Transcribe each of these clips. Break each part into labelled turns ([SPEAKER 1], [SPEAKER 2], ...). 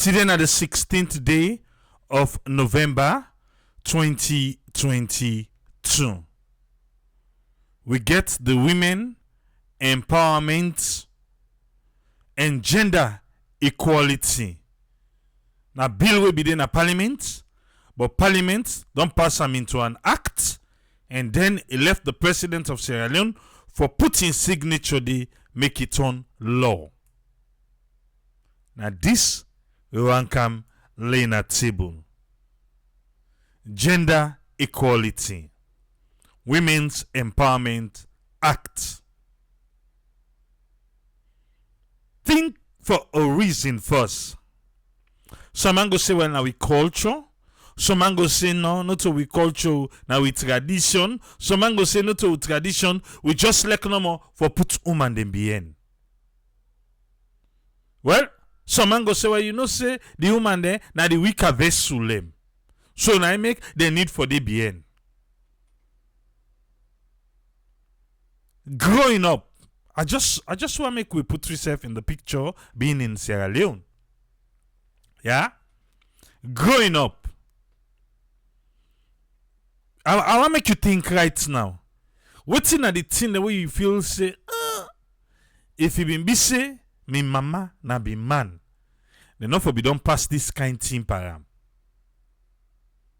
[SPEAKER 1] Today na the 16th day of November 2022. We get the women empowerment and gender equality. Now bill will be in a parliament, but parliament don't pass them into an act, and then it left the president of Sierra Leone for putting signature they make it on law. Now this we want come laying at table. Gender equality. Women's Empowerment Act. Think for a reason first. Some man go say, well, now we culture. Some man go say, no, not we culture, now we tradition. Some man go say, not we tradition, we just like no more for put woman them behind. Well, some man go say, well, you know, say, the woman there, now the weaker vessel them. So now I make the need for the behind. Growing up, I just want to make we put yourself in the picture being in Sierra Leone. Yeah? Growing up, I want to make you think right now. What's in the thing the way you feel say, if you been busy, me mama na be man. Then not for be don't pass this kind thing param.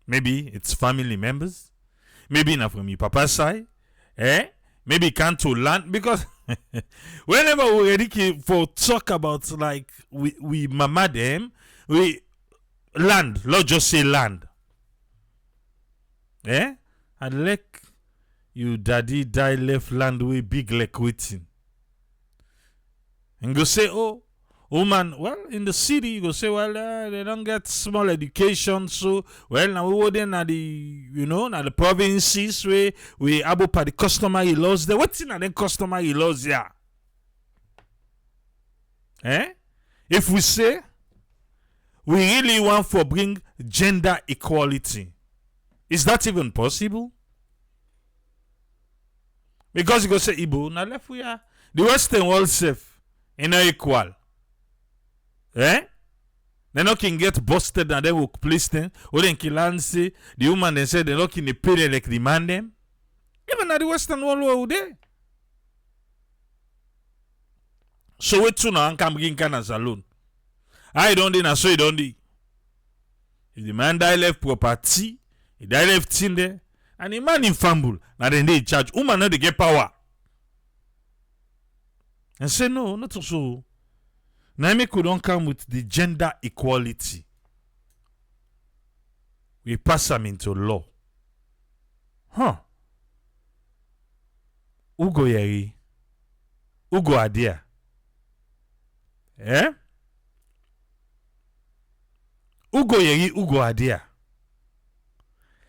[SPEAKER 1] Maybe it's family members. Maybe not from your papa's side. Maybe can't to land, because whenever we're ready for talk about like we mama them, we land. Let's just say land. And like you daddy die left land way big like waiting. And go say, oh man, well, in the city, you go say, well, they don't get small education, so, well, now we wouldn't at the, now the provinces where we able by the customary laws there. What's in the customary laws here? If we say, we really want to bring gender equality, is that even possible? Because you go say, Ibo, now left we are, the Western world safe, equal. They not can get busted and they will place them. Or then can say the woman then said they not can pay them like demand them. Even at the Western world over there. So we too now can bring can as alone. I don't do so you don't do. If the man die left property, he die left in there, and the man in fumble, now then they charge. Woman not they get power. And say no, not so. Naime could not come with the gender equality. We pass them into law. Ugo yeri. Ugo adia. Ugo yeri, ugo adia.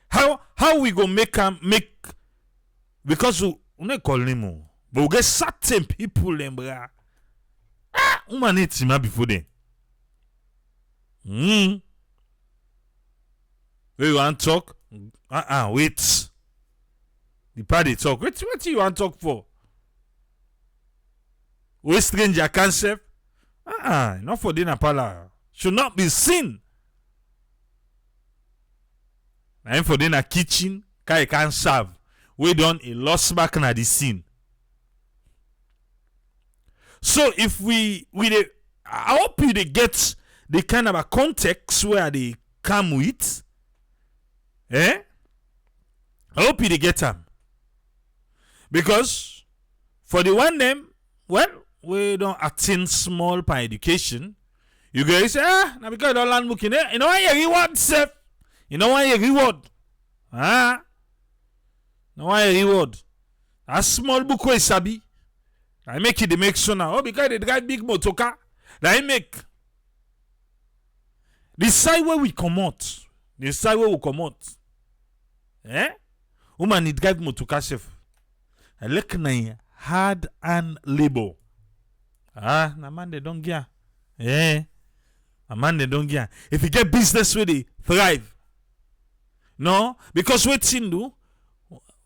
[SPEAKER 1] How we go make because we not call them, but we get certain people in bra. Woman needs him before then. We want to talk? Wait. The party talk. What you want to talk for? We stranger concept? Not for dinner pala. Should not be seen. And for dinner kitchen, you can serve. We done a lost back na the scene. So if I hope you they get the kind of a context where they come with. I hope you they get them. Because for the one them, well, we don't attain small by education. You guys say, now because you don't land booking there, you know why you reward self? You know why you reward? Now why you reward? A small book where sabi. I make it the make so now. Oh, because they drive big motoka. I make the side where we come out. The side where we come out. Woman need drive motoka chef. I look na hard and labor. Na man they don't get. A man they don't get. If you get business where they thrive. No, because what's in do?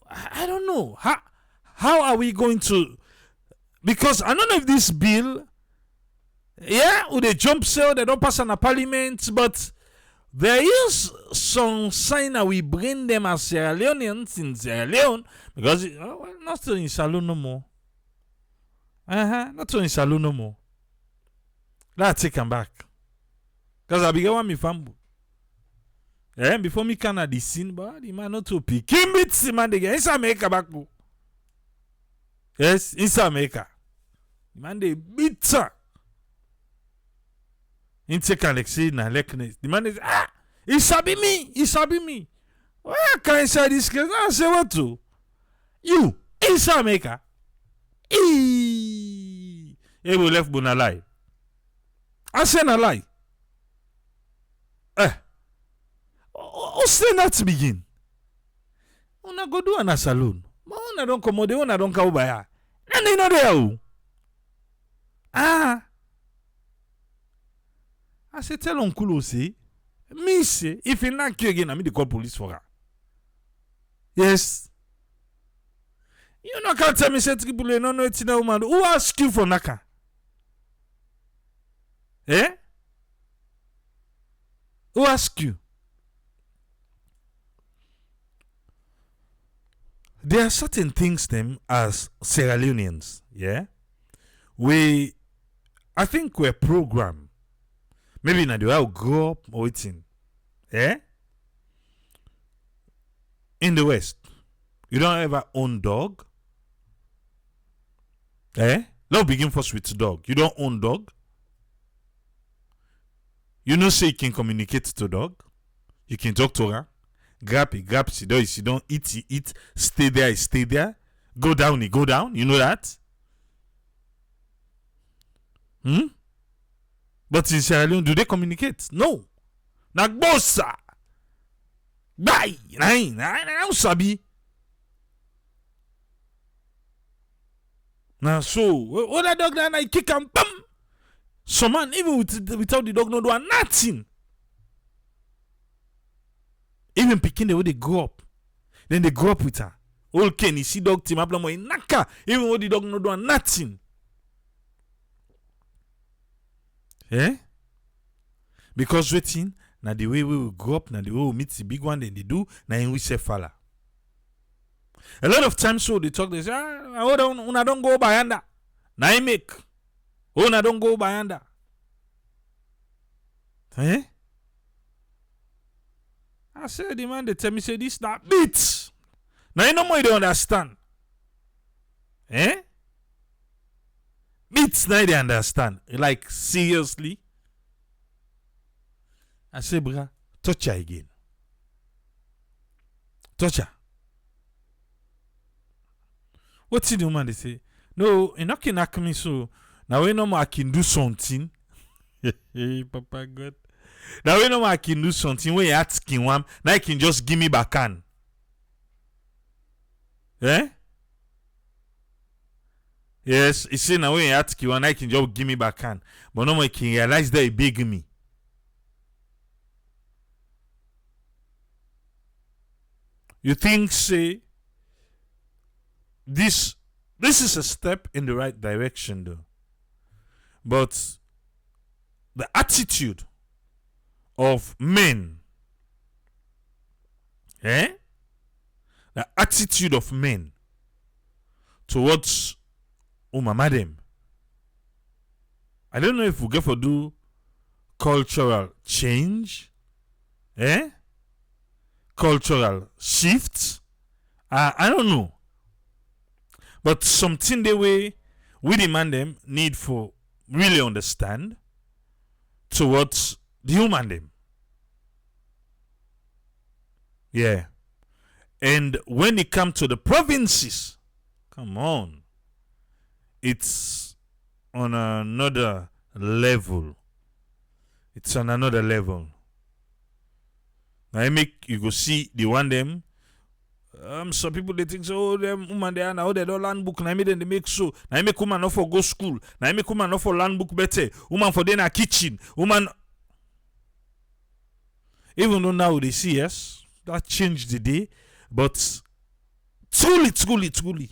[SPEAKER 1] I don't know. How are we going to? Because I don't know if this bill Yeah, with the jump sale, they don't pass on a parliament, but there is some sign that we bring them as Sierra Leoneans in Sierra Leone because not so in Saloon no more. Not so in Saloon no more. Let's take them back. Because I began one me family. Yeah, before me can the scene, but the man not to pick. Kim beats the man again. It's America back. Yes, it's America. The man they beat her. In take Alexei na likeness. The man is he sabi me. Why can't I say this case? I say what to? You, it's America. He will left Bona lie. I say na lie. Say not to begin. Una go do an saloon. But una don't come out, una don't come over. And they know there. I say tell Uncle say, me say, if he knock you again, I mean they call police for her. Yes. You know can't tell me say people no know it's a woman. Who ask you for naka? Eh? Who ask you? There are certain things them as Sierra Leoneans, yeah. I think we're programmed. Maybe in the way we grow up or eating, yeah. In the West, you don't ever own dog, eh? Let's begin first with dog. You don't own dog. You know, say you can communicate to dog. You can talk to her. Grab, sit down, eat, stay there, go down, you know that? But in Sierra Leone, do they communicate? No. Nagbosa. Bye. Nah, sabi. Now, so, what that dog then I kick and bam. So man, even without the dog, no do nothing. Even picking the way they grow up. Then they grow up with her. Old Ken, you see dog team up in Naka. Even when the dog no do nothing. Eh? Because waiting, now the way we will grow up, now the way we meet the big one, then they do, now in we say falla. A lot of times so they talk, they say, una don't go by under. Now I make. Una don't go by under. Eh? I said, the man, they tell me, say, this not beats. Now, you know more, you don't understand. Eh? Beats, now they understand. Like, seriously? I say, bruh, touch her again. Touch her. What's the woman, they say? No, you're not going to me, so now we know I can do something. Hey, Papa God. Now we know I can do something when you asking one, now you can just give me back on. Eh? Yes, you see now when you asking one, now you can just give me back on. But no more you can realize that you beg me. You think say this is a step in the right direction though. But the attitude of men, the attitude of men towards madam. I don't know if we get to do cultural change, cultural shifts. I don't know, but something the way we demand them need for really understand towards the human them. Yeah. And when it comes to the provinces, come on, it's on another level. It's on another level. Now I make you go see the one them. Some people they think so, oh, them woman they are now they don't land book. Now I make them they make so. Now I make woman not for go school. Now I make woman not for land book better. Woman for then a kitchen. Woman. Even though now they see yes, that changed the day, but truly,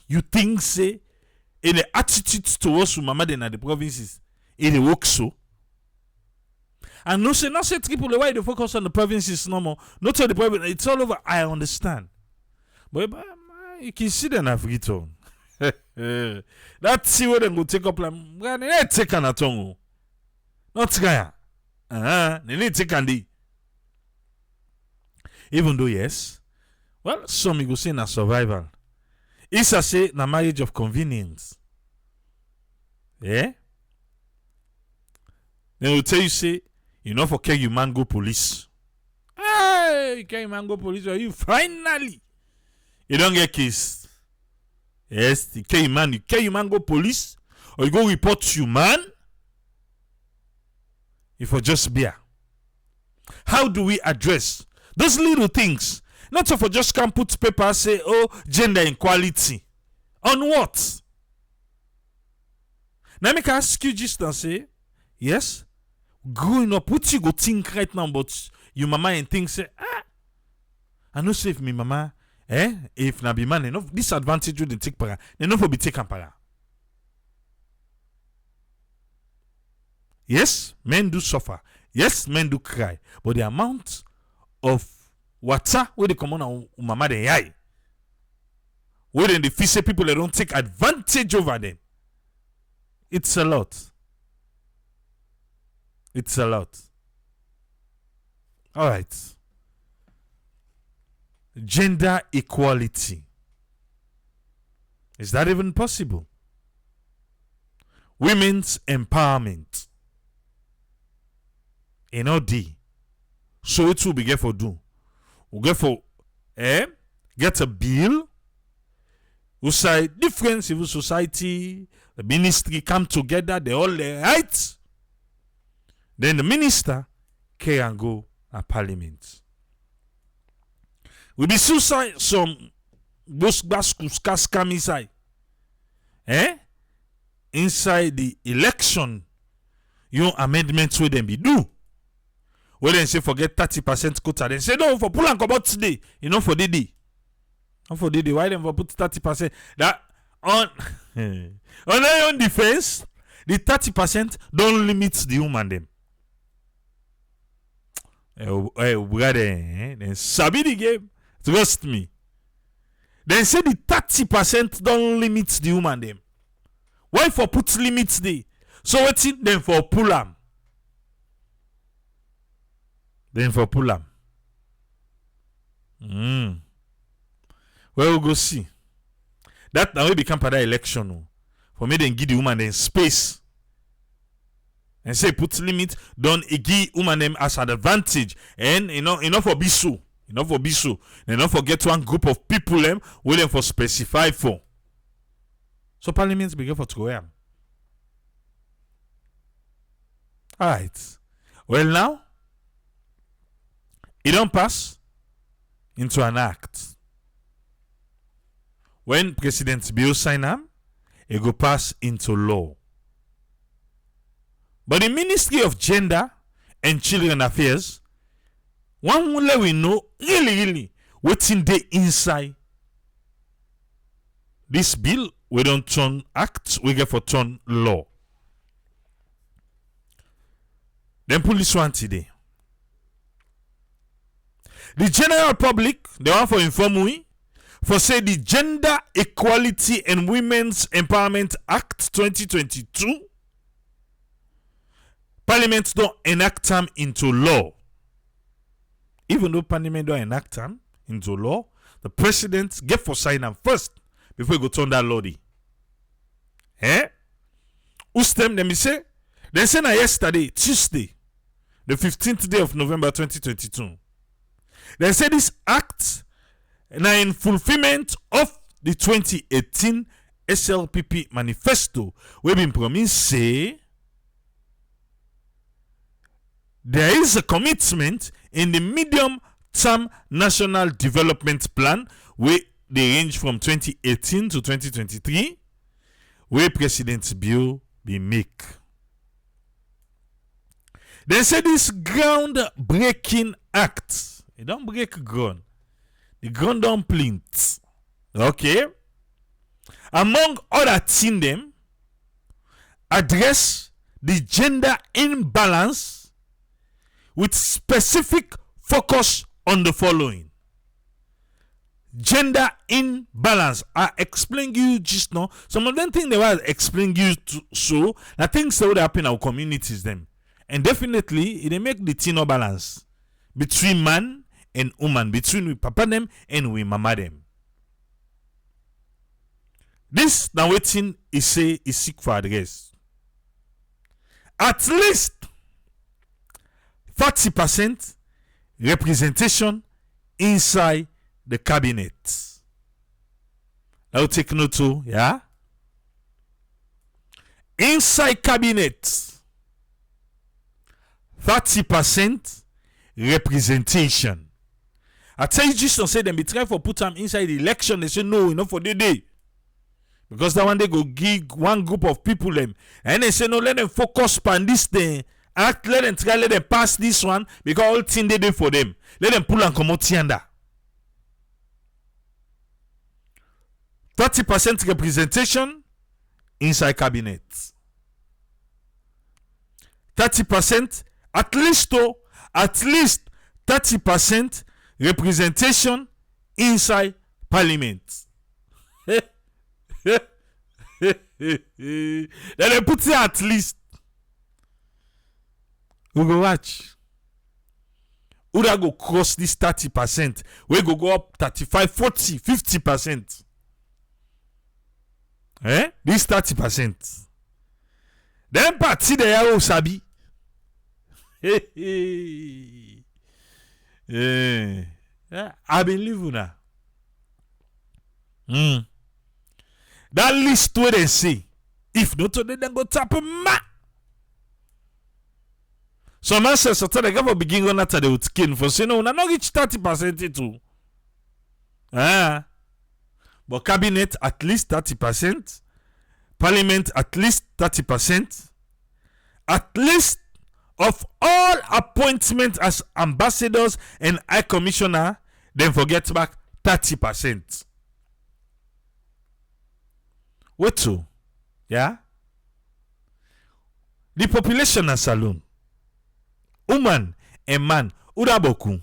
[SPEAKER 1] you think say in the attitude towards mama then at the provinces, it works so. And no say not say triple why they focus on the provinces no more. Not all the province, it's all over. I understand. But you can see the African. That's see what they go take up like they take an atongo. Not Kaya. They need take candy. Even though yes, well, some you go say na survival. It's a say na marriage of convenience. Yeah? Then will tell you say, you know for care you man go police. Hey, can you man go police? Or you finally you don't get kissed. Yes, the care you man go police, or you go report to you man. If for just beer. How do we address those little things? Not so for just come put paper say, oh, gender equality. On what? Now I can ask you just and say, yes, growing up, what you go think right now about your mama and think say, I know say if me mama, if na be man enough disadvantage you didn't take para, enough will be taken para. Yes, men do suffer. Yes, men do cry. But the amount of water where they come on mama they eye, where then the fish people they don't take advantage over them. It's a lot. It's a lot. All right. Gender equality. Is that even possible? Women's empowerment. D. So it will be get for do. We get for get a bill. We say different civil society, the ministry come together, they all their rights. Then the minister can go at parliament. We be suicide some scam inside. Inside the election, your amendments will then be do. Well, then say forget 30% quota. Then say no for pull and come out today. You know for Didi. Not for Didi. Why then for put 30%? That on on their own defense, the 30% don't limit the human them. Brother, then sabi the game. Trust me. Then say the 30% don't limit the human them. Why for put limits there? So what's it then for pull am? Then for pull am. Well, we'll go see. That now we become part of election. No? For me, then give the woman then space. And say put limit, don't give woman them as an advantage. And enough for be so. Enough for be so. Enough for get one group of people them willing for specify for. So parliament begin for 2 a.m. Alright. Well now, it don't pass into an act. When President Bill sign them, it go pass into law. But the Ministry of Gender and Children Affairs, one will let we know really what's in the inside. This bill, we don't turn act, we get for turn law. Then pull this one today. The general public, they want for inform we, for say the Gender Equality and Women's Empowerment Act 2022, Parliament don't enact them into law. Even though Parliament don't enact them into law, the president get for sign them first before he go turn that law. Ustem them say, they say na yesterday, Tuesday, the 15th day of November 2022. They say this act now in fulfillment of the 2018 SLPP manifesto, we been promised say there is a commitment in the medium-term national development plan where they range from 2018 to 2023, where President Bill be make. They say this ground-breaking act, it don't break ground. The ground don't plint. Okay? Among other things, them address the gender imbalance with specific focus on the following. Gender imbalance. I explained you just now. Some of them things they were explaining you to, so I think so would happen in our communities them. And definitely they make the thing no balance between man and woman, between we papa them and we mama them. This now waiting is say is seek for address. At least 30% representation inside the cabinet. Now take note too, yeah? Inside cabinet, 30% representation. I tell you, just don't say them be trying for put them inside the election. They say no, enough for the day. Because that one they go give one group of people them. And they say no, let them focus on this thing. Act, let them try, let them pass this one. Because all thing they do for them. Let them pull and come out tianda. 30% representation inside cabinet. 30% at least 30% representation inside parliament. Then they put it at least. We go watch. Who that go cross this 30%? We go up 35, 40, 50%. This 30%. Then party the yaro sabi. I believe you now. That list where they say, if not today, then go tap a ma. So man says, so they go begin on that they would skin for saying, no, not reach 30% too. But cabinet at least 30%, parliament at least 30%, at least of all appointments as ambassadors and high commissioner, then forget back 30%. What to? Yeah? The population na saloon. Woman and man, uda boku.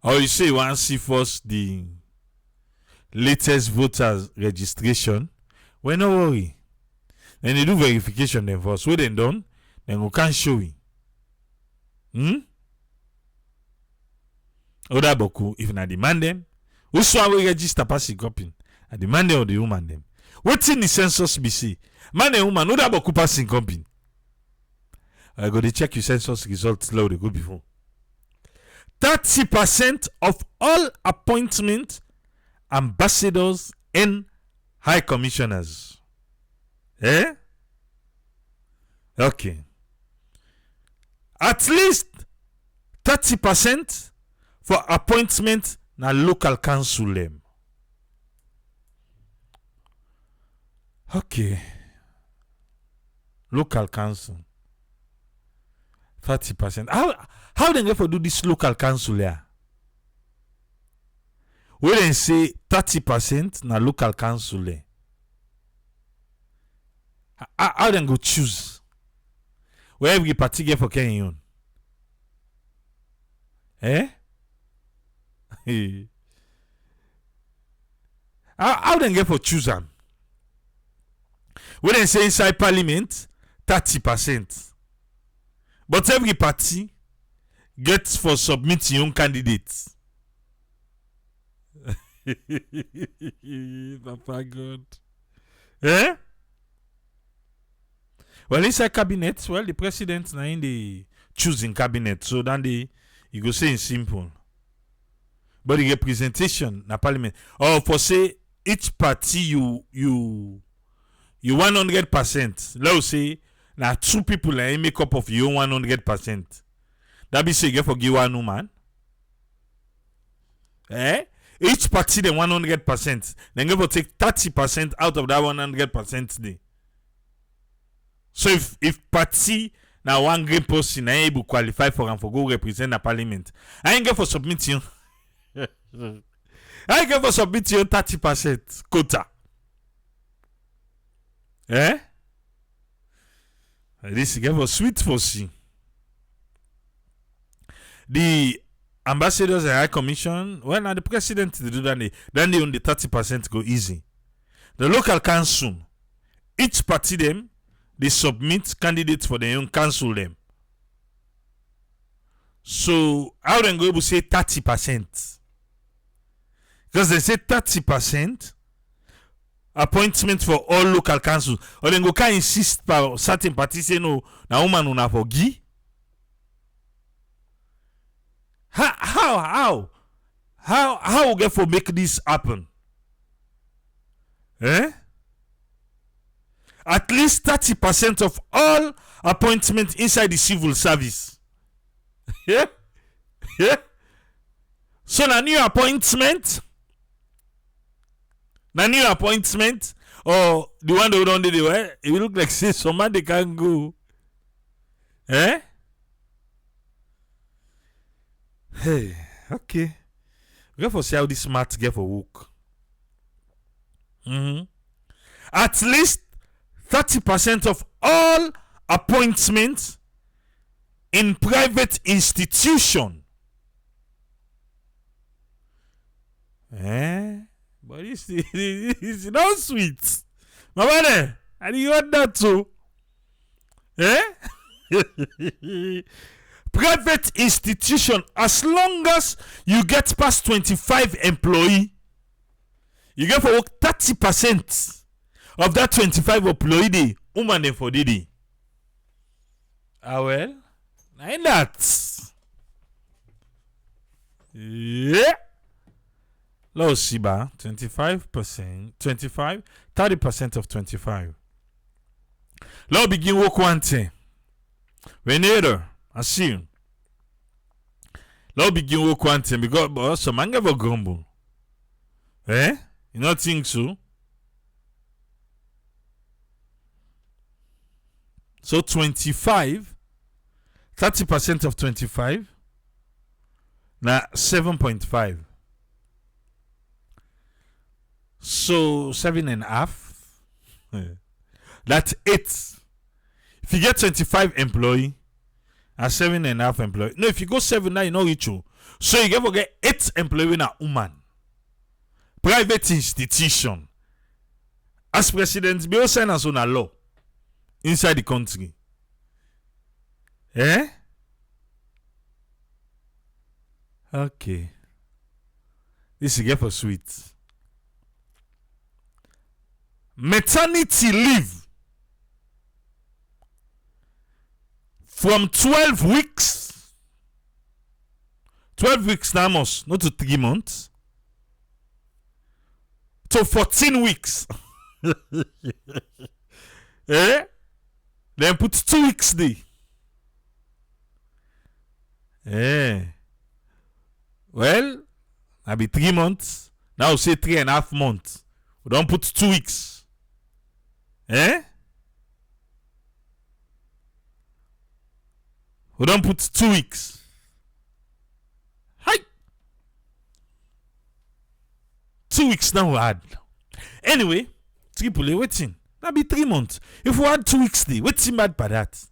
[SPEAKER 1] Or you say you want to see first the latest voters registration. Well, no worry. Then they do verification then first. When they done, then we can show you. Oda boku, if na demand them, we saw we register passing copy. I demand them or the woman them. What's in the census BC? Man and woman, oda boku passing copy. I go to check your census results slow they go before. 30% of all appointment ambassadors and high commissioners. Okay. At least 30% for appointment na local council them. Okay. Local council. 30%. How they go do this local council here? We then say 30% na local council there. How they go choose? Where every party get for Kenyon? How they get for choose them? We then say inside parliament 30%. But every party gets for submitting your own candidates. Papa God. Well, inside cabinet, well, the president now in the choosing cabinet, so then you go say in simple. But the representation na parliament, or for say each party you 100%. Let's say now 2 people make up of your 100%. That be say you get for give one woman. Each party the 100%. Then you go take 30% out of that 100% day. So if party now one great person I able qualify for and for go represent the parliament, I ain't get for submitting. I give us submit your 30% quota. This give us sweet for see. The ambassadors and high commission, when the president they do that, then they on the 30% go easy. The local council, each party them, they submit candidates for their own council them. So how they go able to say 30%? Because they say 30% appointment for all local councils. Or then go can insist for certain parties say no, na woman una for gi. How we get for make this happen? At least 30% of all appointments inside the civil service. Yeah. So na new appointment, or the one that don't do the way, it will look like say somebody can go. Hey, okay. We have to see how this smart get for work. At least 30% of all appointments in private institution. But it's not sweet. My man, and you want that too? Private institution, as long as you get past 25 employee, you get for work 30% of that 25 employee day, woman for day. Well, ain't that? Yeah. Low Siba, 25%, 25, 30% of 25. Low begin work one thing. Whenever I see you. Low begin work one thing because some man never grumble. You not think so? So 25, 30% of 25, now 7.5. So 7.5. That's 8. If you get 25 employee and 7.5 employee. No, if you go 7 now, you know reach you. So you get 8 employee na woman. Private institution. As president, be sign as on a law inside the country. Okay. This is get for sweet. Maternity leave from 12 weeks. 12 weeks now must, not to 3 months. To 14 weeks. Then put 2 weeks there. Well, I'll be 3 months. Now say 3.5 months. We don't put 2 weeks. We don't put 2 weeks. Hi. 2 weeks now we add. Anyway, triple waiting. That be 3 months. If we add 2 weeks there, what's bad by that?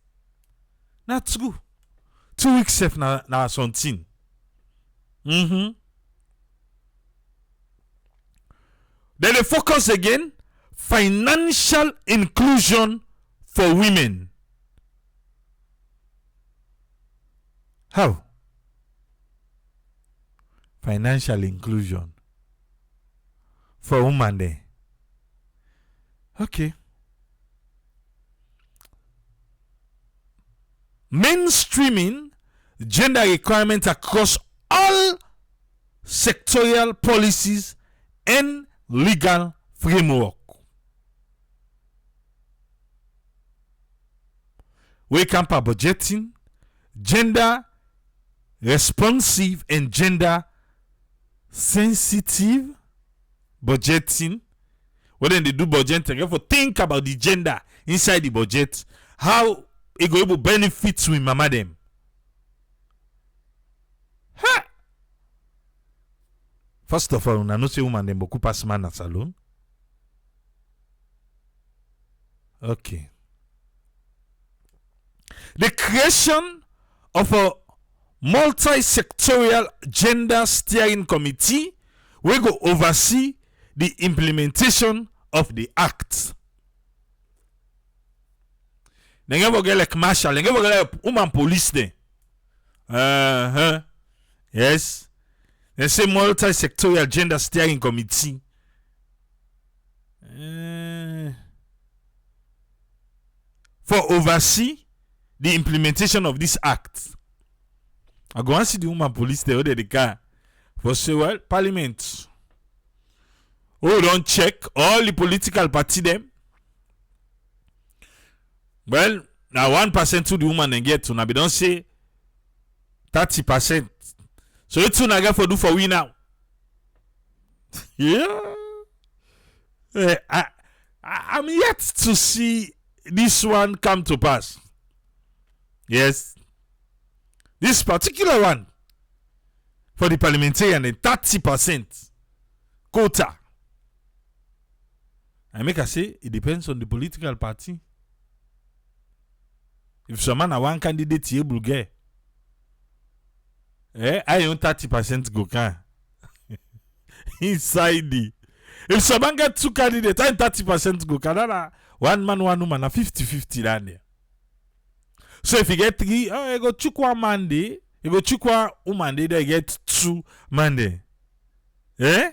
[SPEAKER 1] Not true. 2 weeks safe now something. Then they focus again. Financial inclusion for women. How? Financial inclusion for women there. Okay. Mainstreaming gender requirements across all sectorial policies and legal framework. We camp budgeting, gender responsive and gender sensitive budgeting. When they do budgeting, you have to think about the gender inside the budget, how it go able benefits with mama them. First of all, on a know say woman dem beaucoup pass man at salon. Okay. The creation of a multi-sectorial gender steering committee will go oversee the implementation of the act. They never get like marshal, they never get like woman police there. Yes. They say multi-sectorial gender steering committee. For oversee the implementation of this act. I go and see the woman police there the car. For say, well, parliament. Oh, don't check all the political party them. Well, now 1% to the woman and get to now. But don't say 30%. So it's soon I got for do for we now. Yeah. I'm yet to see this one come to pass. Yes. This particular one for the parliamentarian and 30% quota. I make her say it depends on the political party. If someone a one candidate here will get, I own 30% go can inside the. If someone get 2 candidates, I 30% go can. One man, one woman, a 50-50 down there. So if you get 3, you go chukwa Monday, you go chukwa woman day, they get 2 Monday. Yeah.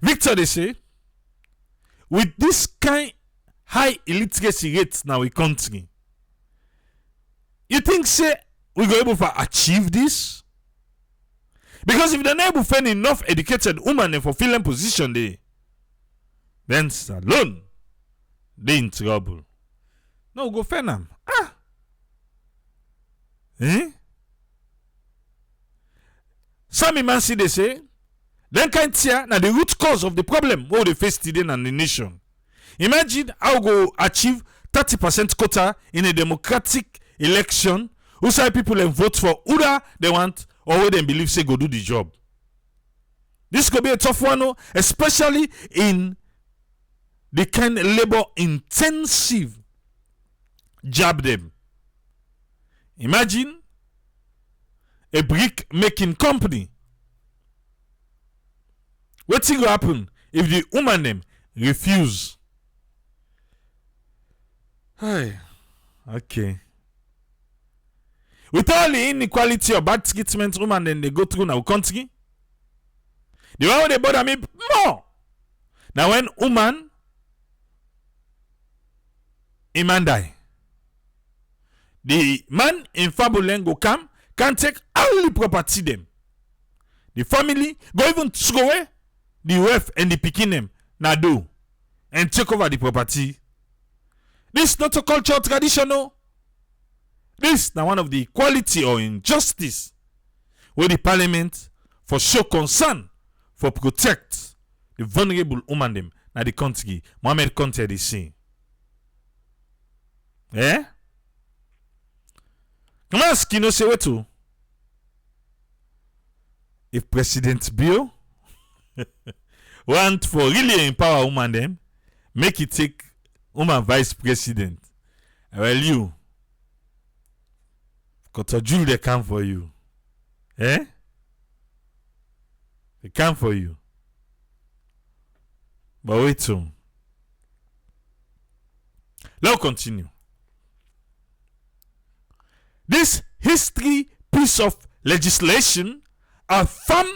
[SPEAKER 1] Victor, they say, with this kind high illiteracy rates now in country, you think say we go able to achieve this? Because if they're not able to find enough educated women for filling position there, then alone they in trouble. No, go find them. Some Imansi they say, then can't see now the root cause of the problem what they face today in the nation. Imagine how go achieve 30% quota in a democratic election. Who say people and vote for who they want or who they believe say go do the job. This could be a tough one, especially in the kind of labor intensive job them. Imagine a brick making company. What's going to happen if the woman them refuse? Hey, okay. With all the inequality or bad treatment women then they go through in our country, the one they bother me more. Now when woman, a man die, the man in Fabulen go come, can take all the property them. The family go even throw away the wife and the pikin them na do and take over the property. This is not a cultural tradition, no. This is one of the equality or injustice where the parliament for show concern for protect the vulnerable woman them na the country. Mohammed Conte they say. Come on, Skino say what to? If President Bill want for really empower woman them, make it take woman vice president. Well, you Koto Jule they come for you. They come for you. But wait till. Let's continue. This history piece of legislation affirm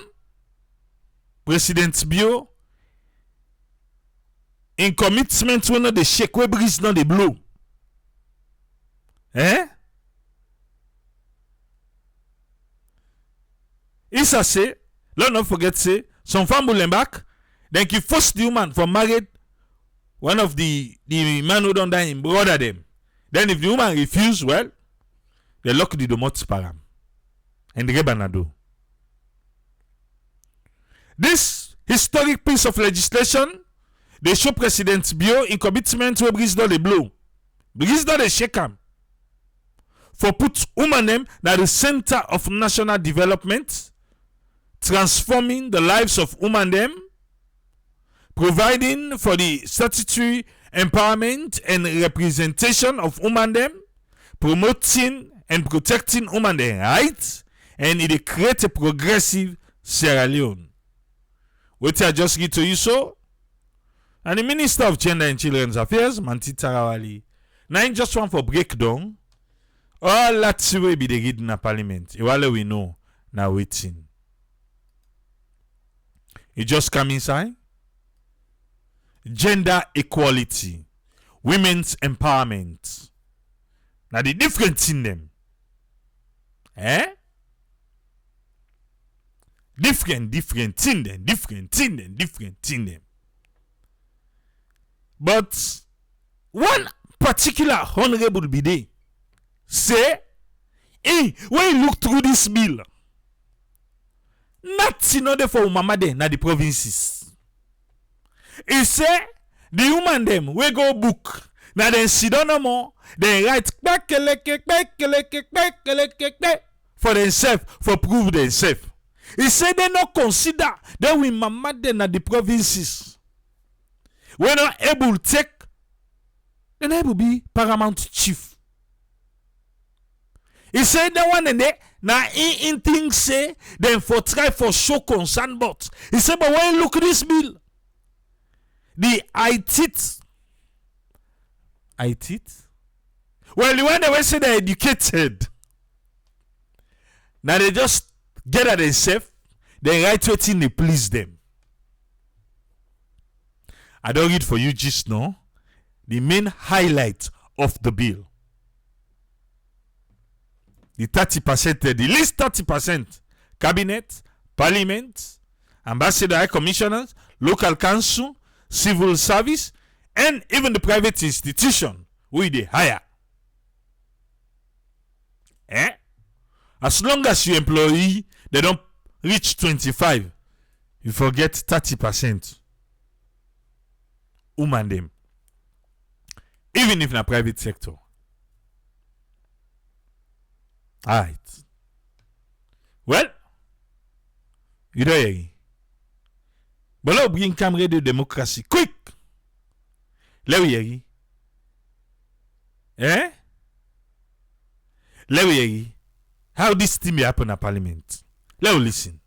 [SPEAKER 1] President Bio in commitment when the shake we breeze not the blow. Isa say, let's not forget say, some family back, then he forced the woman from married one of the man who don't die in brother them. Then if the woman refuse, well, they lock the domot param. And the Rebanado. This historic piece of legislation they show President Bio in commitment to brise dans the blow. Brise dans the shake am. For put women them at the center of national development, transforming the lives of women them, providing for the statutory empowerment and representation of women them, promoting and protecting women them rights, and it create a progressive Sierra Leone. What I just give to you so, and the Minister of Gender and Children's Affairs, Manti Tarawali, now just one for breakdown. All that will be the read in the parliament. While we know now waiting. It just come inside. Gender equality, women's empowerment. Now the difference in them. Different in them. But one particular honorable be there. Say, hey, when you look through this bill, nothing other for mama dem na the provinces. He say, the woman them we go book, na then sit down no more, then write for themselves, for prove themselves. He say they not consider that we mama dem na the provinces. We not able to take, then able be paramount chief. He said that one and there now in things say then for try for show concern but he said but when you look at this bill the IT well the one they say they're educated now they just get at themselves they write what in they please them. I don't read for you just now the main highlight of the bill. The 30%, the least 30%, cabinet, parliament, ambassador, high commissioners, local council, civil service, and even the private institution we they hire. As long as your employee they don't reach 25, you forget 30%. Woman them. Even if in a private sector. Alright. Well, you know here. But là, bring camera de démocratie. Quick! Là où hier. Là où hier. How this thing happen at parliament. Let us listen.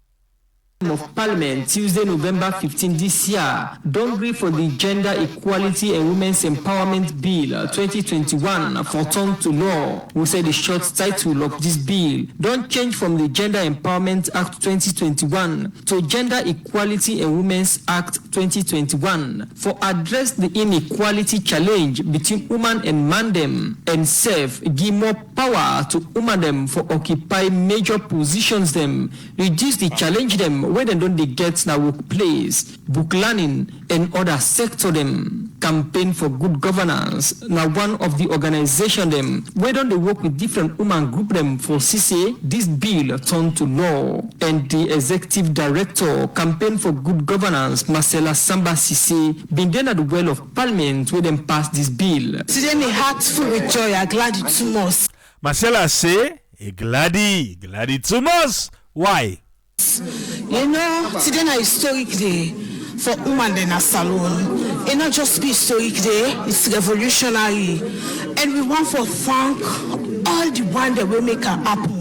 [SPEAKER 2] Of Parliament Tuesday, November 15 this year, don't agree for the Gender Equality and Women's Empowerment Bill 2021 for turn to law. We say the short title of this bill don't change from the Gender Empowerment Act 2021 to Gender Equality and Women's Act 2021 for address the inequality challenge between woman and man them and serve give more power to woman them for occupy major positions them, reduce the challenge them when they don't get na workplace, book learning, and other sector them. Campaign for good governance. Now one of the organization them where don't they work with different women group them for CC this bill turned to law. And the executive director campaign for good governance Marcella Samba CC been then at the well of parliament where them pass this bill.
[SPEAKER 3] Today me heart full with joy. I glad you too much.
[SPEAKER 1] Marcella say glad too much. Why?
[SPEAKER 3] You know, today na historic day for women in a salon. It not just be historic day, it's revolutionary. And we want to thank all the one that will make it happen.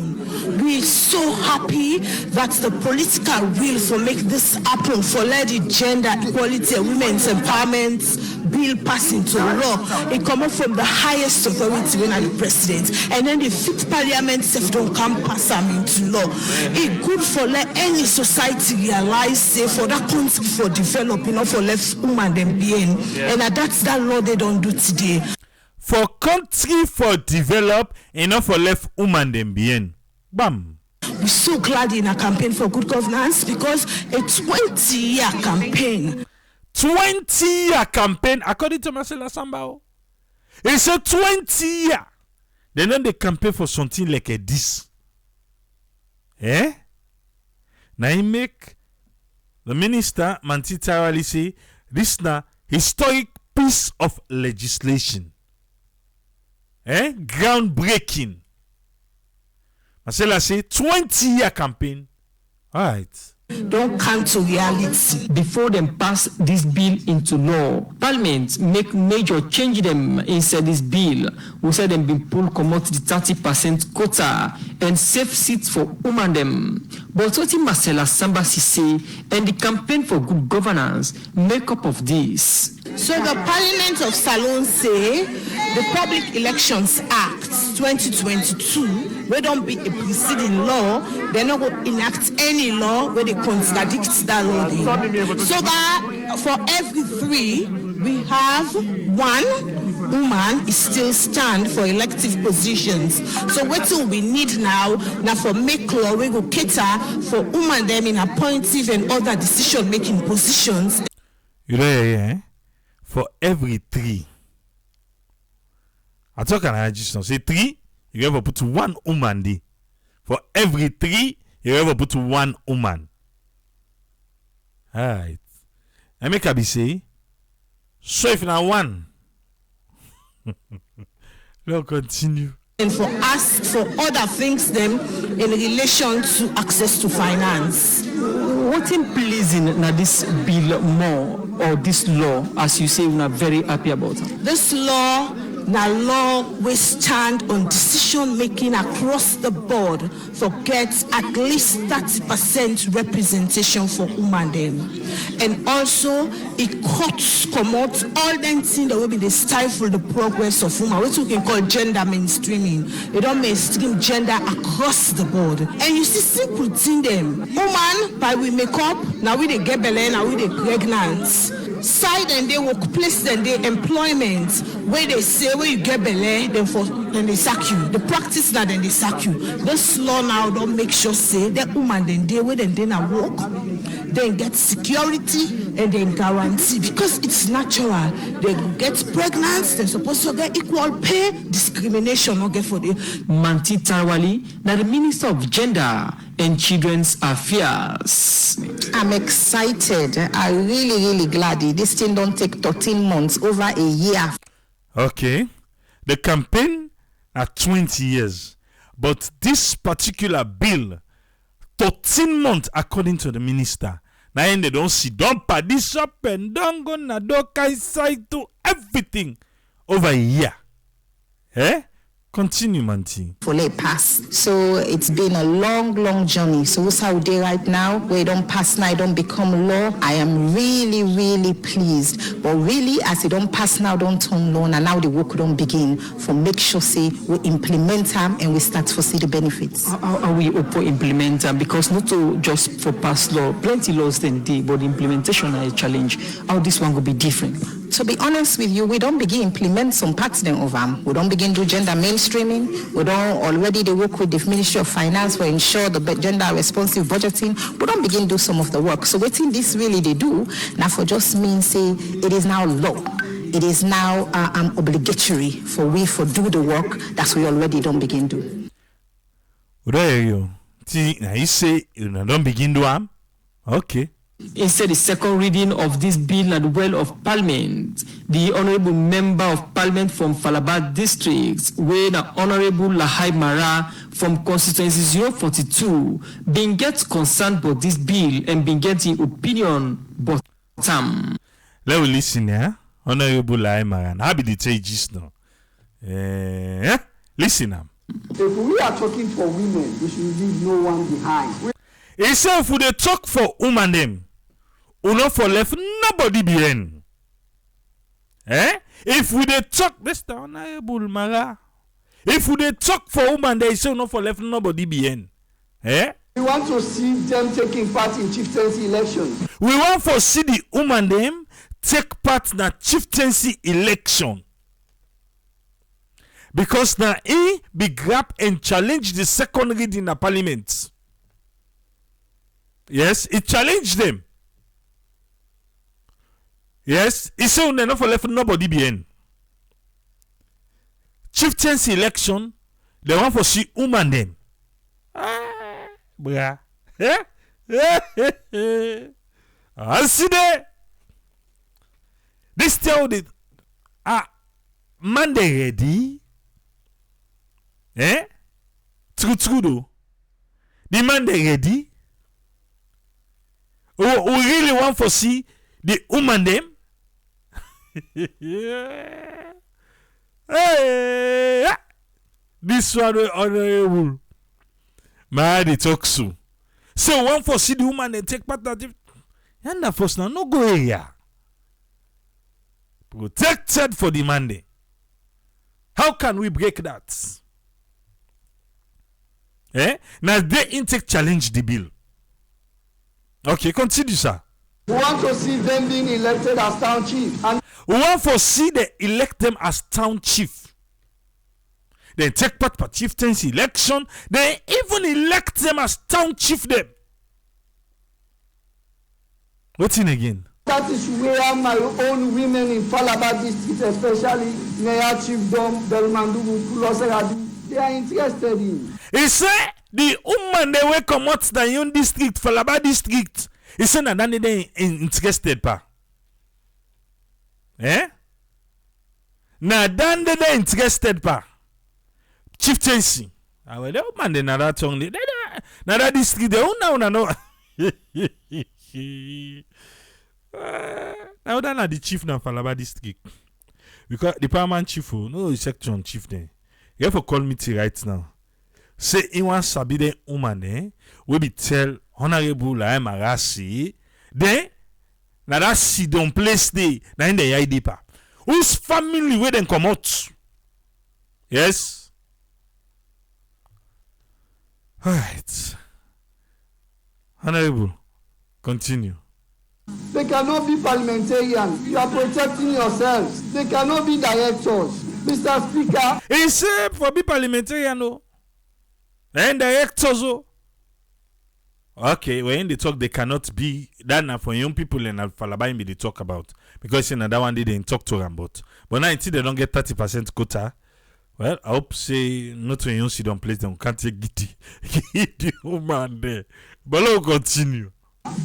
[SPEAKER 3] We're so happy that the political will for make this happen, for let the gender equality and women's empowerment bill pass into law. It come up from the highest authority when I'm the president. And then the fifth parliament self don't come pass them into law. It good for let any society realize say for that country for developing or for left woman them being. And that's that law they don't do today.
[SPEAKER 1] For country for develop enough for left woman them being. Bam.
[SPEAKER 3] We're so glad in a campaign for good governance because a 20-year campaign.
[SPEAKER 1] 20-year campaign, according to Marcella Sambao. It's a 20-year. Then they campaign for something like a this. Now he make the minister Manti Tarawali say this na historic piece of legislation. Groundbreaking. Marcella say 20-year campaign. All right.
[SPEAKER 3] Don't come to reality.
[SPEAKER 2] Before them pass this bill into law, Parliament make major change them inside this bill. We said them been pull commot the 30% quota and safe seats for women them. But what Marcella Sambasi say and the campaign for good governance make up of this.
[SPEAKER 3] So the Parliament of Salon say the Public Elections Act 2022 we don't be a preceding law, they're not going to enact any law where they contradict that law. So that for every 3, we have 1 woman is still stand for elective positions. So what do we need now for make law we go cater for women them in appointive and other decision-making positions.
[SPEAKER 1] You know, for every 3. I talk an addition. Say 3. You ever put 1 woman there. For every 3, you ever put 1 woman. Alright. And make a say, so if now 1. Let's continue.
[SPEAKER 3] And for us, for other things them in relation to access to finance.
[SPEAKER 2] What in pleasing now this bill more or this law, as you say, we are very happy about it?
[SPEAKER 3] This law we stand on decision making across the board for get at least 30% representation for women them. And also it cuts commot all them things that will be the stifle the progress of women, which we can call gender mainstreaming. They don't mainstream gender across the board. And you see simple thing them. Woman by we make up, now we they get belly, now we they pregnant. Side and they workplace and they employment where they say where you get belay then they sack you. The practice that then they sack you. This law now don't make sure say that woman then they where then I work, then get security and then guarantee because it's natural. They get pregnant, they're supposed to get equal pay, discrimination not get for the
[SPEAKER 2] Manti Tarwali, now the Minister of Gender and Children's Affairs.
[SPEAKER 4] I'm excited. I'm really glad this thing don't take 13 months, over a year.
[SPEAKER 1] Okay. The campaign are 20 years. But this particular bill, 13 months according to the minister. Now they don't see, don't pad this up and don't go na do side to everything over a year. Continue, Manti.
[SPEAKER 4] For late pass. So it's been a long journey. So what's how they right now? Where it don't pass now, it don't become law. I am really pleased. But really, as it don't pass now, don't turn law, and now the work don't begin. For make sure say we implement them and we start to see the benefits.
[SPEAKER 2] How we implement them? Because not to just for pass law, plenty laws then do, but the implementation is a challenge. How this one will be different?
[SPEAKER 4] To be honest with you, we don't begin implement some parts then of them. We don't begin do gender mainstreaming. We don't already they work with the Ministry of Finance to ensure the gender responsive budgeting. We don't begin do some of the work. So what in this really they do now for just mean say it is now law. It is now obligatory for we for do the work that we already don't begin do.
[SPEAKER 1] Where you? See, now you say you don't begin do am. Okay.
[SPEAKER 2] Instead, the second reading of this bill at the well of Parliament, the Honourable Member of Parliament from Falabat District, where the Honourable Lahai Mara from Constituency 042, been get concerned about this bill and been getting opinion but
[SPEAKER 1] Let me listen here. Honourable Lahai Mara. How be the changes now? Listen am.
[SPEAKER 5] If we are talking for women, we should leave no one behind.
[SPEAKER 1] He said if we dey talk for women them, we not for left nobody behind. If we dey talk, Mr. Honorable Mara, if we dey talk for women, they say we not for left nobody behind.
[SPEAKER 5] We want to see them taking part in chieftaincy elections.
[SPEAKER 1] We want to see the women them take part in the chieftaincy election. Because now he be grab and challenge the second reading in the parliament. Yes, it challenged them. Yes, he said they're not for left nobody behind. Chieftaincy election, they want to see women them. Bruh. I see there. This tell the man they ready. True though. The man they ready. We really want to see the woman them. Hey, this one honorable. Man, they talk so. So one for see the woman and take part of it. And the first now no go area. Protected for the Monday. How can we break that? Now they intake challenge the bill. Okay, continue, sir.
[SPEAKER 5] We want to see them being elected as town chief. And
[SPEAKER 1] we want to see they elect them as town chief. They take part for chieftaincy election. They even elect them as town chief them. What's in again?
[SPEAKER 5] That is where my own women in Falaba district, especially Naya Chiefdom, Belmandugu, Kuloseradu, they are interested in.
[SPEAKER 1] He said the woman they will come out the Leone district, Falaba district. He said that they interested pa. Na dan they interested pa. Chieftaincy. Well, the woman they na that only. Na that district they una no. Now that na the chief na Falaba district. Because the paramount chief no section chief then. You have to call me to right now. Say he wants sabi the woman we be tell honorable la Marasi. Then na that sit down place dey na in the ID pa. Whose family where them come out? Yes. All right. Honorable, continue.
[SPEAKER 5] They cannot be parliamentarians. You are protecting yourselves. They cannot be directors. Mr. Speaker.
[SPEAKER 1] He said for be parliamentarian no. And directors oh. Okay, when they talk, they cannot be that now for young people in Falaba they talk about because in that one they didn't talk to them about. But now until they don't get 30% quota, well, I hope say not when you see them place them can't take the woman there. But let's continue.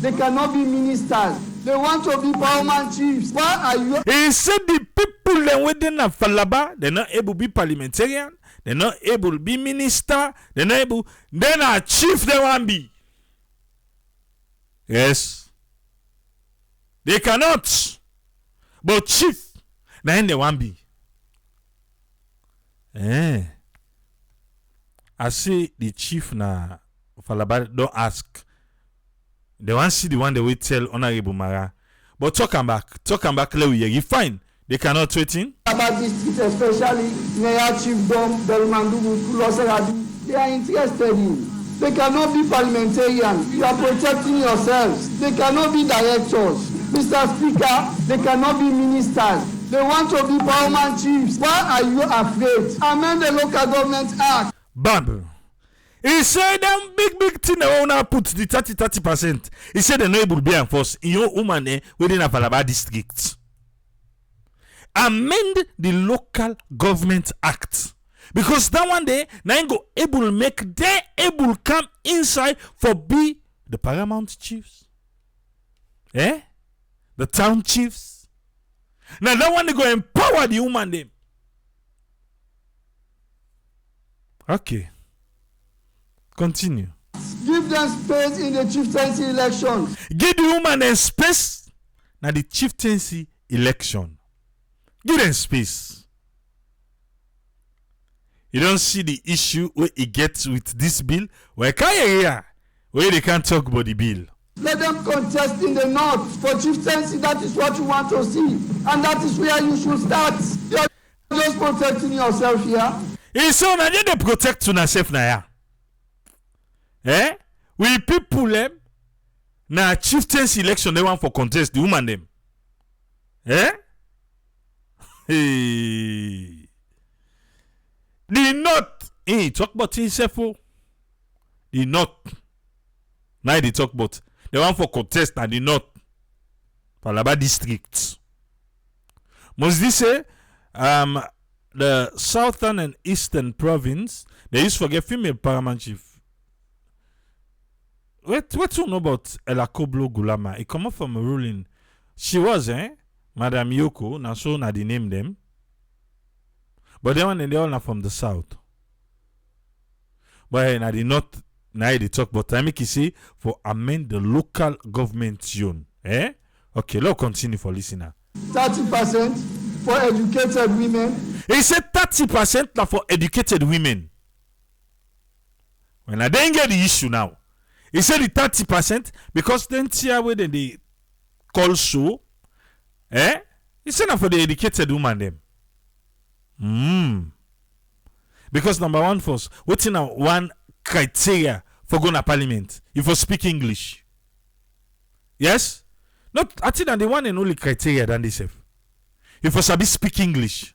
[SPEAKER 5] They cannot be ministers. They want to be paramount chiefs. Why are you?
[SPEAKER 1] He said the people that within Falaba, they're not able to be parliamentarian, they're not able to be minister, they're not able, then a chief they want be. Yes. They cannot. But chief, then they want be. I say the chief na Falaba don't ask. They want to see the one they will tell Honorable Mara. But talk and back, let we hear you fine. They cannot wait in.
[SPEAKER 5] About this, especially Naya Chiefdom, Belmandugu, Kuloseradu, they are interested in. They cannot be parliamentarians. You are protecting yourselves. They cannot be directors. Mr. Speaker, they cannot be ministers. They want to be paramount chiefs. Why are you afraid? Amend the Local Government Act.
[SPEAKER 1] Bam. He said them big thing they wanna put the 30%. He said they're not able to be enforced in your woman within a Falaba district. Amend the Local Government Act. Because that one day, now go able make they able come inside for be the paramount chiefs. The town chiefs. Now that one they go empower the woman them. Okay. Continue.
[SPEAKER 5] Give them space in the chieftaincy election.
[SPEAKER 1] Give the woman a space. Now the chieftaincy election. Give them space. You don't see the issue where it gets with this bill. Where they can't talk about the bill.
[SPEAKER 5] Let them contest in the north for chieftaincy. That is what you want to see. And that is where you should start. You're just protecting yourself here.
[SPEAKER 1] It's so now they protect yourself now. We people them now chieftaincy election they want for contest the woman them. Hey. The north, talk about himself. The north. Now they talk about the one for contest and the north. Falaba district. Must this say the southern and eastern province they used to get female paramount chief. What you know about Elakoblo Gulama? It come up from a ruling. She was, Madam Yoko, now so na the name them. But they one they all are from the south. But na the north, now they talk about time make you say for amend the local government zone. Eh? Okay, let's continue for listener.
[SPEAKER 5] 30% for educated women.
[SPEAKER 1] He said 30% now for educated women. When I didn't get the issue now. He said the 30% because then here where they call so. Eh? He said now for the educated woman them. Because number one first, what's in one criteria for going to parliament? If you speak English. Yes? Not I think that the one and only criteria than this. If you sabi speak English.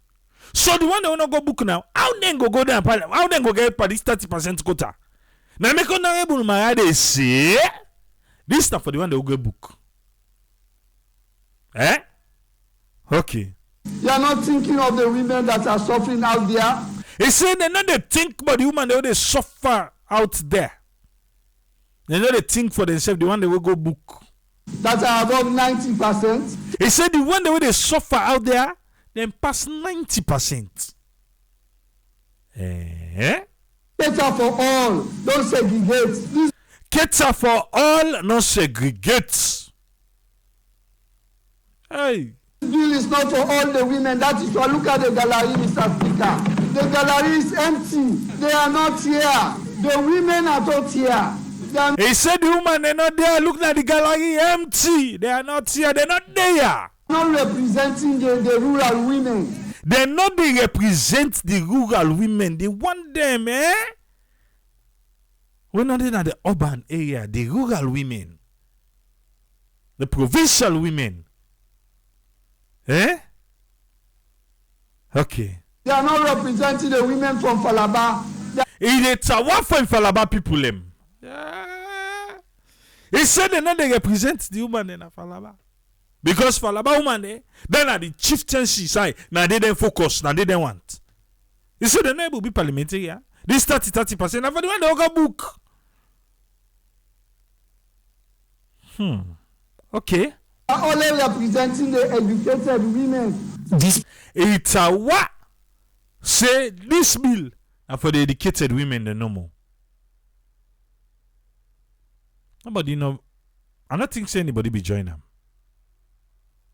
[SPEAKER 1] So the one that will not go book now, how then go there? How then go get this 30% quota? Now make honorable Marade say this stuff for the one that will go book. Eh? Okay.
[SPEAKER 5] You are not thinking of the women that are suffering out there.
[SPEAKER 1] He said they not they think about the woman they suffer out there. They know they think for themselves the one they will go book.
[SPEAKER 5] That are above 90%.
[SPEAKER 1] He said the one they suffer out there, then pass 90%. Eh?
[SPEAKER 5] Cater for all. Don't segregate. This
[SPEAKER 1] Cater for all, not segregate. Hey.
[SPEAKER 5] bill is not for all the women. That is why look at the gallery, Mr. Speaker. The gallery is empty. They are not here. The women are not here.
[SPEAKER 1] He said the woman they're not there. Look at the gallery empty. They are not here. They're not there.
[SPEAKER 5] Not representing the rural women.
[SPEAKER 1] They're not they represent the rural women. They want them, eh? We're not in the urban area. The rural women. The provincial women. Eh? Okay.
[SPEAKER 5] They are not representing the women from Falaba.
[SPEAKER 1] It's a what for Falaba people them. Yeah. He said they not they represent the woman in Falaba. Because Falaba woman then are the chieftaincy side. Now they don't focus. Now they don't want. He said they not will be parliamentary. Yeah? This 30%. Now for the one they go book. Okay.
[SPEAKER 5] Are only representing the educated women.
[SPEAKER 2] This
[SPEAKER 1] It's a what? Say this bill are for the educated women the no more. Nobody know. I don't think say anybody be join them.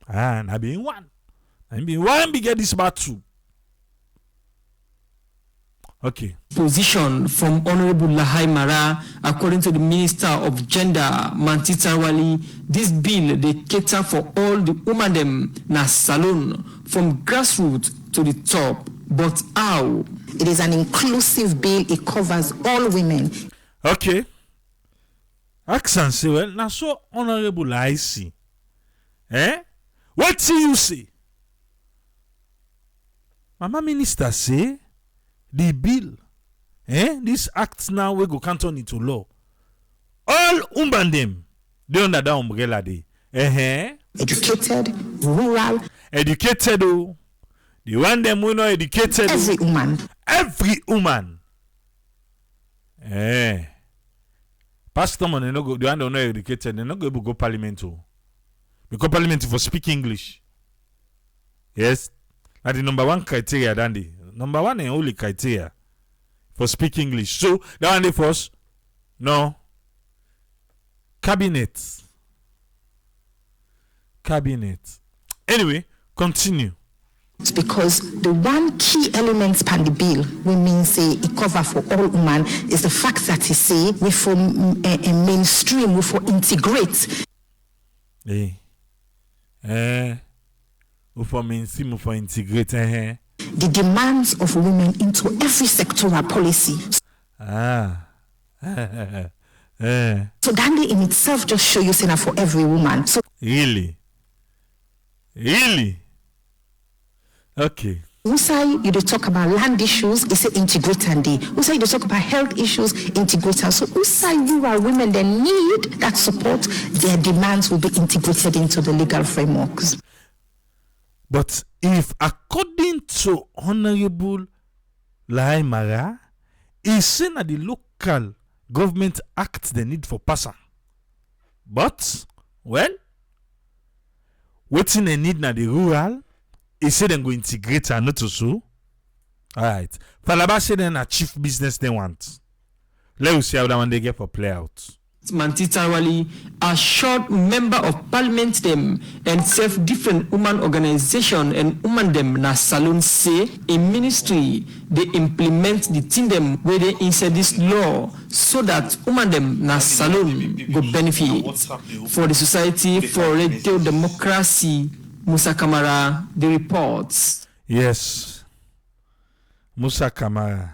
[SPEAKER 1] And I be one. I be one be get this battle. Okay.
[SPEAKER 2] position from Honorable Lahai Mara, according to the Minister of Gender, Mantita Wali, this bill they cater for all the women them na salon from grassroots to the top. But how?
[SPEAKER 4] It is an inclusive bill. It covers all women.
[SPEAKER 1] Okay. Accent say well, now so honorable I see. Eh? What do you say? Mama Minister say the bill, this act now we go canton into law. All women them, they under that umbrella day.
[SPEAKER 4] Educated, rural.
[SPEAKER 1] Educated oh. The one them we not educated.
[SPEAKER 4] Every woman.
[SPEAKER 1] Every woman. Pastor man, they no go. The one they not educated, they not go able to go parliament oh. Because parliament for speak English. Yes. That's the number one criteria, Dandy. Number one and only criteria for speak English. So that one the first. No. Cabinet. Anyway, continue.
[SPEAKER 4] It's because the one key element pan the bill we mean say it cover for all women is the fact that he say we for a mainstream we for integrate.
[SPEAKER 1] We for mainstream we for integrate.
[SPEAKER 4] The demands of women into every sectoral policy. So Dandy in itself just show you saying for every woman. So
[SPEAKER 1] Really? Okay.
[SPEAKER 4] Usai, you talk about land issues, it's an integrate and Usai, you talk about health issues, integrate and so Usai, rural women they need that support, their demands will be integrated into the legal frameworks.
[SPEAKER 1] But if according to Honorable Lahai Mara, it's saying that the local government act the need for passer. But, well, Waiting they need na the rural. He say them go integrate and not so. Alright. Falaba say then a chief business they want. Let us see how that one they get for play out.
[SPEAKER 2] Mantitarwali, a short member of parliament them and self-different woman organization and woman them na salon say in ministry they implement the thing them where they insert this law so that woman them na salon go benefit for the Society for Radio Democracy. Musa Kamara, the reports.
[SPEAKER 1] Yes. Musa Kamara,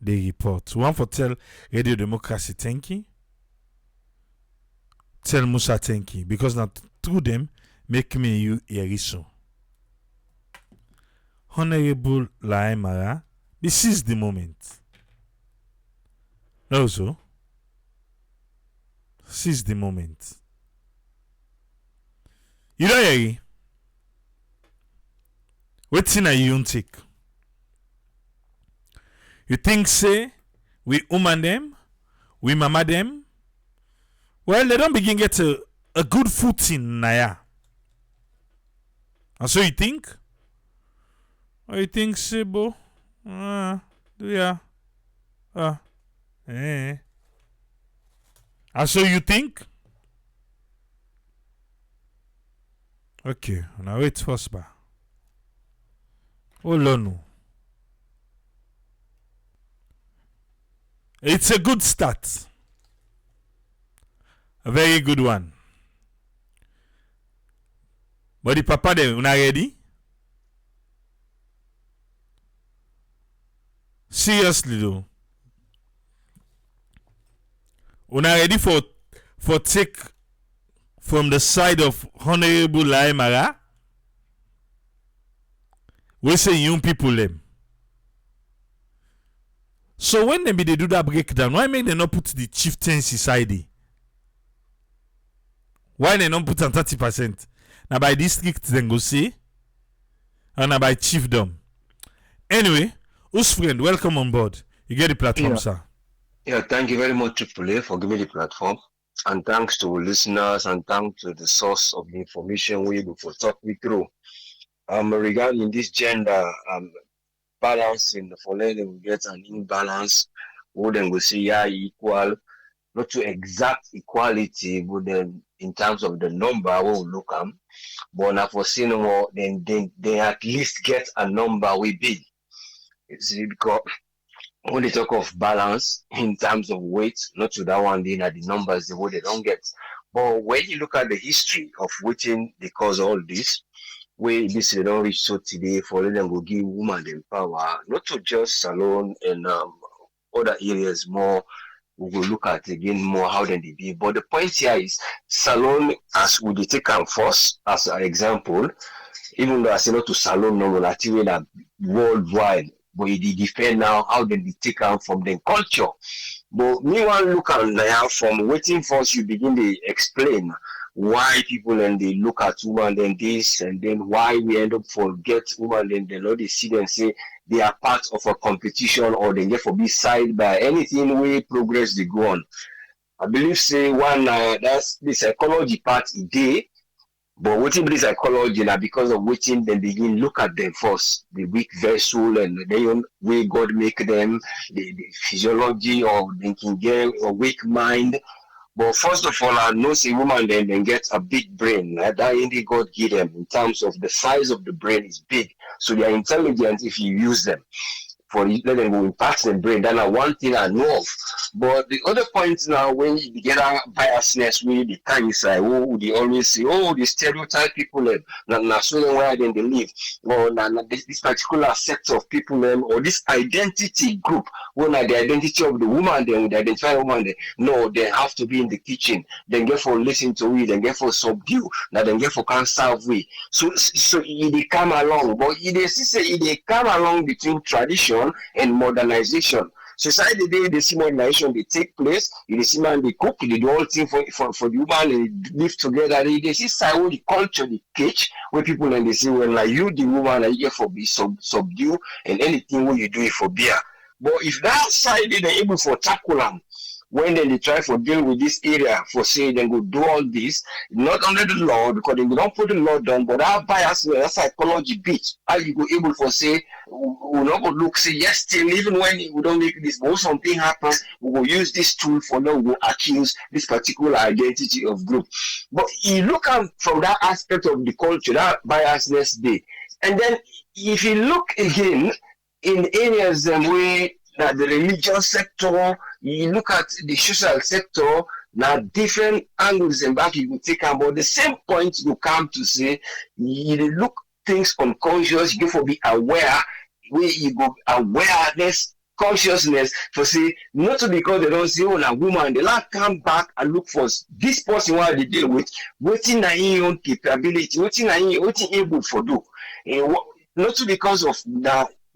[SPEAKER 1] the report. One for tell Radio Democracy thank you. Tell Musa thank you. Because now through them make me you eriso. Honorable Laemara, this is the moment. Also, this is the moment. You know, Yeri? What's in a you take? You think say we woman them, we mama them? Well, they don't begin get a good footing naya. And so you think? Or you think say bo? Do ya? And so you think? Okay, now wait first ba. Oh no. It's a good start. A very good one. But the papa them, una ready? Seriously though. Una ready for take from the side of Honorable Laemara? We say young people them. So when they do that breakdown, why make they not put the chieftains inside it? Why they not put on 30%? Now by district then go see, and now by chiefdom. Anyway, who's friend, welcome on board. You get the platform, sir.
[SPEAKER 6] Yeah, thank you very much, Triple A, for giving me the platform. And thanks to listeners and thanks to the source of the information we able to talk me through. Regarding this gender balancing for letting we get an imbalance, we then we say yeah equal, not to exact equality, but then in terms of the number we will look at. But now for seeing more, then they at least get a number we big. You see, because when they talk of balance in terms of weight, not to that one, then at the numbers the way they don't get. But when you look at the history of which they cause all this, where this they don't reach so today for them go give women the power, not to just salon and other areas more. We will look at again more how they be. But the point here is salon as we take them first as an example, even though I say not to salon no that worldwide, but they defend now how they take them from the culture. But me want look at now from waiting first you begin to explain why people and they look at women and this and then why we end up forget women and they know they see them say they are part of a competition or they get for be side by anything way progress they go on. I believe say one that's the psychology part day, but waiting this psychology now because of waiting then begin look at them first, the weak vessel and the way God make them, the physiology or thinking game or weak mind. But first of all, I know say woman then get a big brain. That indeed God give them in terms of the size of the brain is big. So they are intelligent if you use them. For let them go impact the brain. That's one thing I know of. But the other point now, when you get a biasness, when the time side, they always say, they stereotype people, na so where then they live, or this particular sector of people, or this identity group, when the identity of the woman, then they identify woman, then, no, they have to be in the kitchen, then get for listen to it, then get for subdue, now then get for cancer way. So they come along, but they come along between tradition and modernization. Society they see modernization they take place, they see man they cook, they do all things for the woman, they live together, they see side the culture, the cage where people and they say, well, like you the woman and you get for be subdue and anything when you do it for beer. But if that side they're able for tackle them, when they try to deal with this area for say they go do all this, not under the law, because they don't put the law down, but our bias, that psychology bit, how you go able for say, we not go look, say, yes, still, even when we don't make this, but something happens, we will use this tool for now, we will accuse this particular identity of group. But you look at from that aspect of the culture, that biasness there. And then if you look again in areas where that the religious sector, you look at the social sector, now different angles and back you can take about the same point you come to say, you look things unconscious, you have to be aware, where you go awareness, consciousness for say, not because they don't say, oh, a woman, they like come back and look for this person what they deal with, waiting na your own capability, waiting able for do. Not because of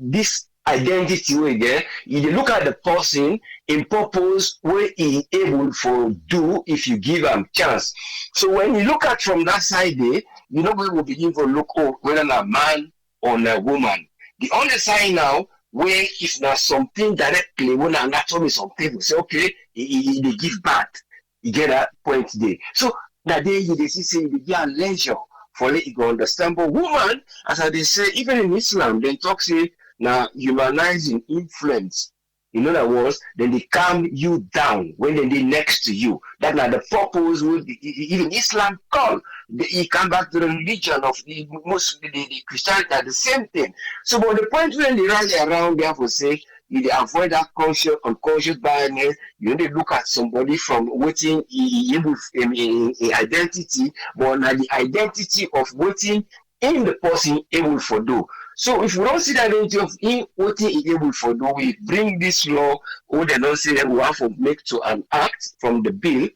[SPEAKER 6] this identity way there, you look at the person in purpose where he able for do if you give him chance. So when you look at from that side there, you know we will begin to look whether a man or a woman. The only side now where if not something directly when I'm not told me something, we say okay, they give back. You get that point there. So that day you see they get leisure for let you go understand. But woman, as I say, even in Islam, they talk say now humanizing influence. In other words, then they calm you down when they next to you. That's not the purpose would even Islam call. He come back to the religion of the Muslim, the Christianity, the same thing. So, but the point when they rally around there for say, you avoid that conscious, unconscious biasness. You only look at somebody from waiting in identity, but now the identity of waiting in the person able for do. So if we don't see the identity of him, what he is able for do, we bring this law, or they don't say that we have to make to an act from the bill,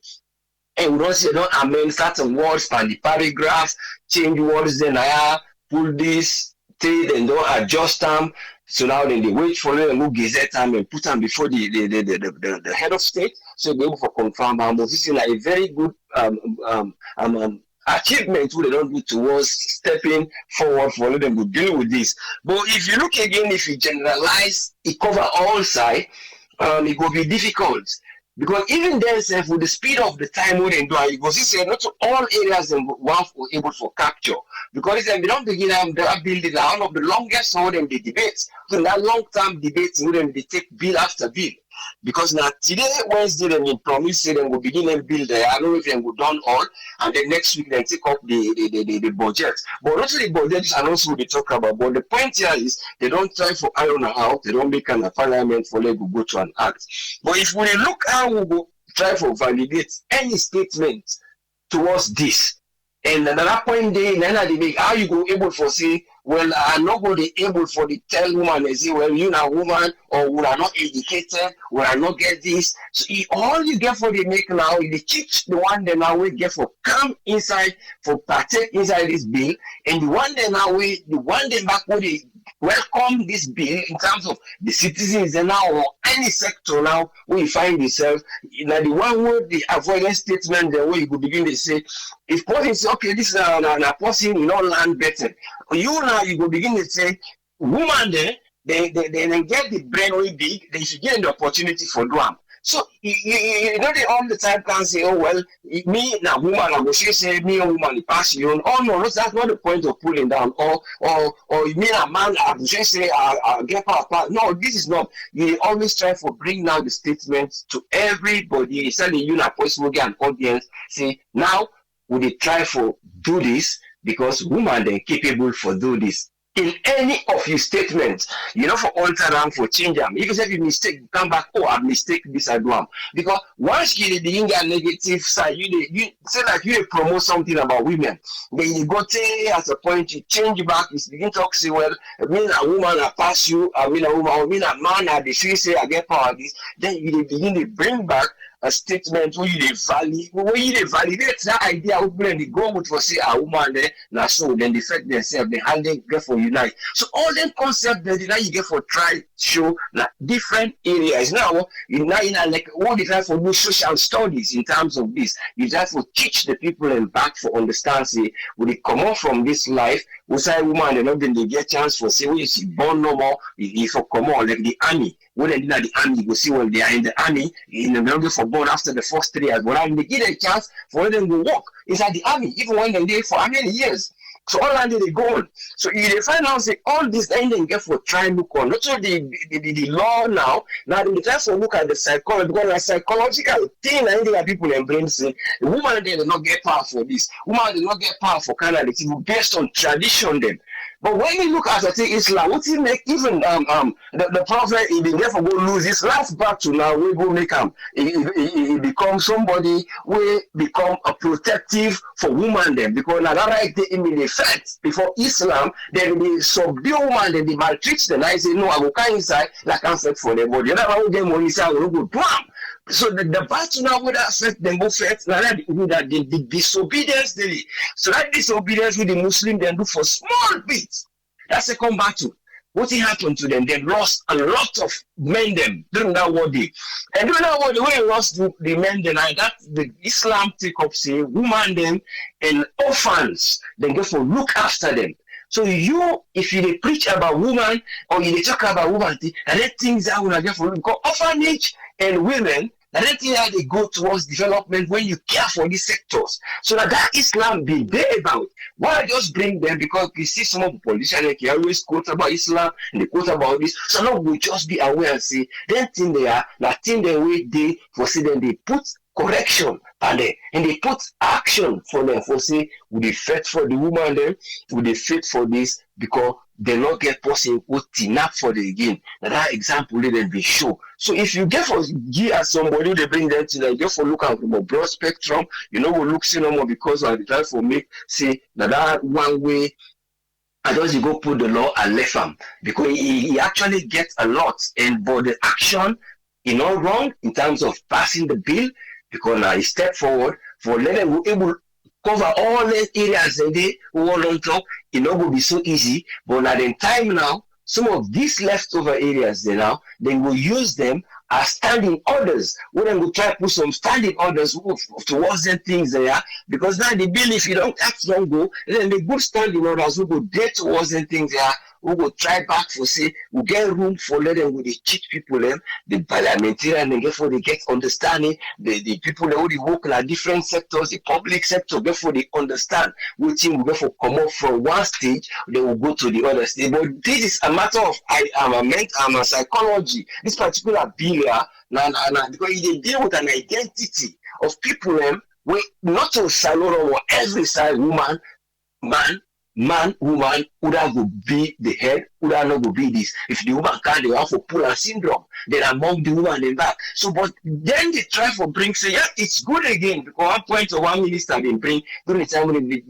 [SPEAKER 6] and we don't say don't amend certain words and the paragraphs, change words, then I pull this, take and don't adjust them. So now then they wait for them and who gazette them and put them before the head of state, so they're able to confirm. This is like a very good achievement who they don't do towards stepping forward for them to deal with this. But if you look again, if you generalize, it cover all sides, it will be difficult. Because even then, with the speed of the time we do, you go see not all areas them one for able for capture. Because we don't begin that building one of the longest hold them the debates. So that long term debates with them they take bill after bill. Because now today, Wednesday, they promise say they will begin and build there. I don't know if they will done all, and then next week they take up the budget. But not the budget and also we talk about. But the point here is they don't try for iron out, they don't make an parliament for them to go to an act. But if we look how we go try for validate any statement towards this, and another point there, they make how you go able for say, well, I'm not going to be able for the tell woman and say, well, you're a woman, or we are not educated, we are not get this. So all you get for the make now, you teach the one that now we get for come inside, for partake inside this bill, and the one that now we, the one that back where they welcome this bill in terms of the citizens and now or any sector now where you find yourself, now the one where the avoidance statement, the way you could begin to say, if person say, okay, this is a person, you know, land better. You now you go begin to say, woman there, they get the brain really big, they should get the opportunity for them. So you know they all the time can say, oh well, me now woman, I will say me a woman pass you on. Oh no, that's not the point of pulling down. Or me a man, I will just say I get power. No, this is not. You always try to bring now the statements to everybody. Certainly you know possible get an audience. Say now would they try for do this because woman they capable for do this. In any of your statements, you know, for alter them, for change them. If you say you mistake, you come back, oh, I mistake this, I do them. Because once you begin a negative side, you say like you promote something about women. Then you go to at a point, you change back, you begin to talk, say, well, I mean a woman, I pass you, I mean a woman, I mean a man, I say, I get power this. Then you begin to bring back a statement where you validate that idea when they go with for say a woman there now so then they affect themselves they handle get for unite. So all them concepts that now you get for try show like different areas. Now you now like what they try for do social studies in terms of this. You try to teach the people and back for understand say when they come out from this life, we say woman they not been they get chance for say we see born no more if you come on like the army. When they did at the army, you go see when they are in the army, in the middle for born after the first 3 years. But now they get a chance for them to work inside the army, even when they did for how many years. So all that they go on. So if they find out say all this thing they get for try look on. Not only the law now they try to look at the psychology because the psychological thing that people embrace say the woman they do not get power for this. Woman do not get power for kind of thing based on tradition them. But when you look at Islam, what it make even the prophet he been therefore go lose his last battle now we go make him he become somebody we become a protective for women them because now that right they in the effect before Islam then they subdue woman then they maltreat them. I say no I go come inside like I'm set for them but the other one get money say I will go do them. So the battle now would affect them both now that the disobedience daily. So that disobedience with the Muslim then do for small bits. That's a second battle. What happened to them? They lost a lot of men them during that war day. And during that war day, when they lost the men then that the Islam take up say woman them and orphans, then go for look after them. So you, if you preach about woman or you talk about woman, and then things that will get for because orphanage and women, and then things that they go towards development when you care for these sectors. So that Islam be there about. Why I just bring them because you see some of the politicians they always quote about Islam and they quote about this. So now we just be aware and say that thing they are, that thing they way they for see them they put correction and they put action for them for say would they fight for the woman them, would they fight for this because they not get person who tinap for the again. Now that example let them be show. So if you get for give as somebody they bring them to them, get for look at from a broad spectrum, you know we look see no more because I try for make say that one way I just go put the law and left him because he actually gets a lot and but the action is not wrong in terms of passing the bill because now he step forward for letting we able cover all the areas that they want on top. It not going to be so easy, but at the time now, some of these leftover areas they now, they will use them as standing orders. We then will try to put some standing orders towards them things there, because now the bill, if you don't act, don't go, then the good standing orders will go there towards them things there. We will try back for say we get room for let them with the cheat people them, the parliamentarian and therefore they get understanding, the people that already work in different sectors, the public sector, therefore they understand which thing will therefore come up from one stage, they will go to the other stage. But this is a matter of I'm a psychology. This particular bill here, because they deal with an identity of people them where not to salon or every side woman, man, woman, would have go be the head, would have not go be this. If the woman can't, they have for puller syndrome. Then among the woman in back. So, but then they try for bring say, yeah, it's good again because one point or one minister been bring during the time when they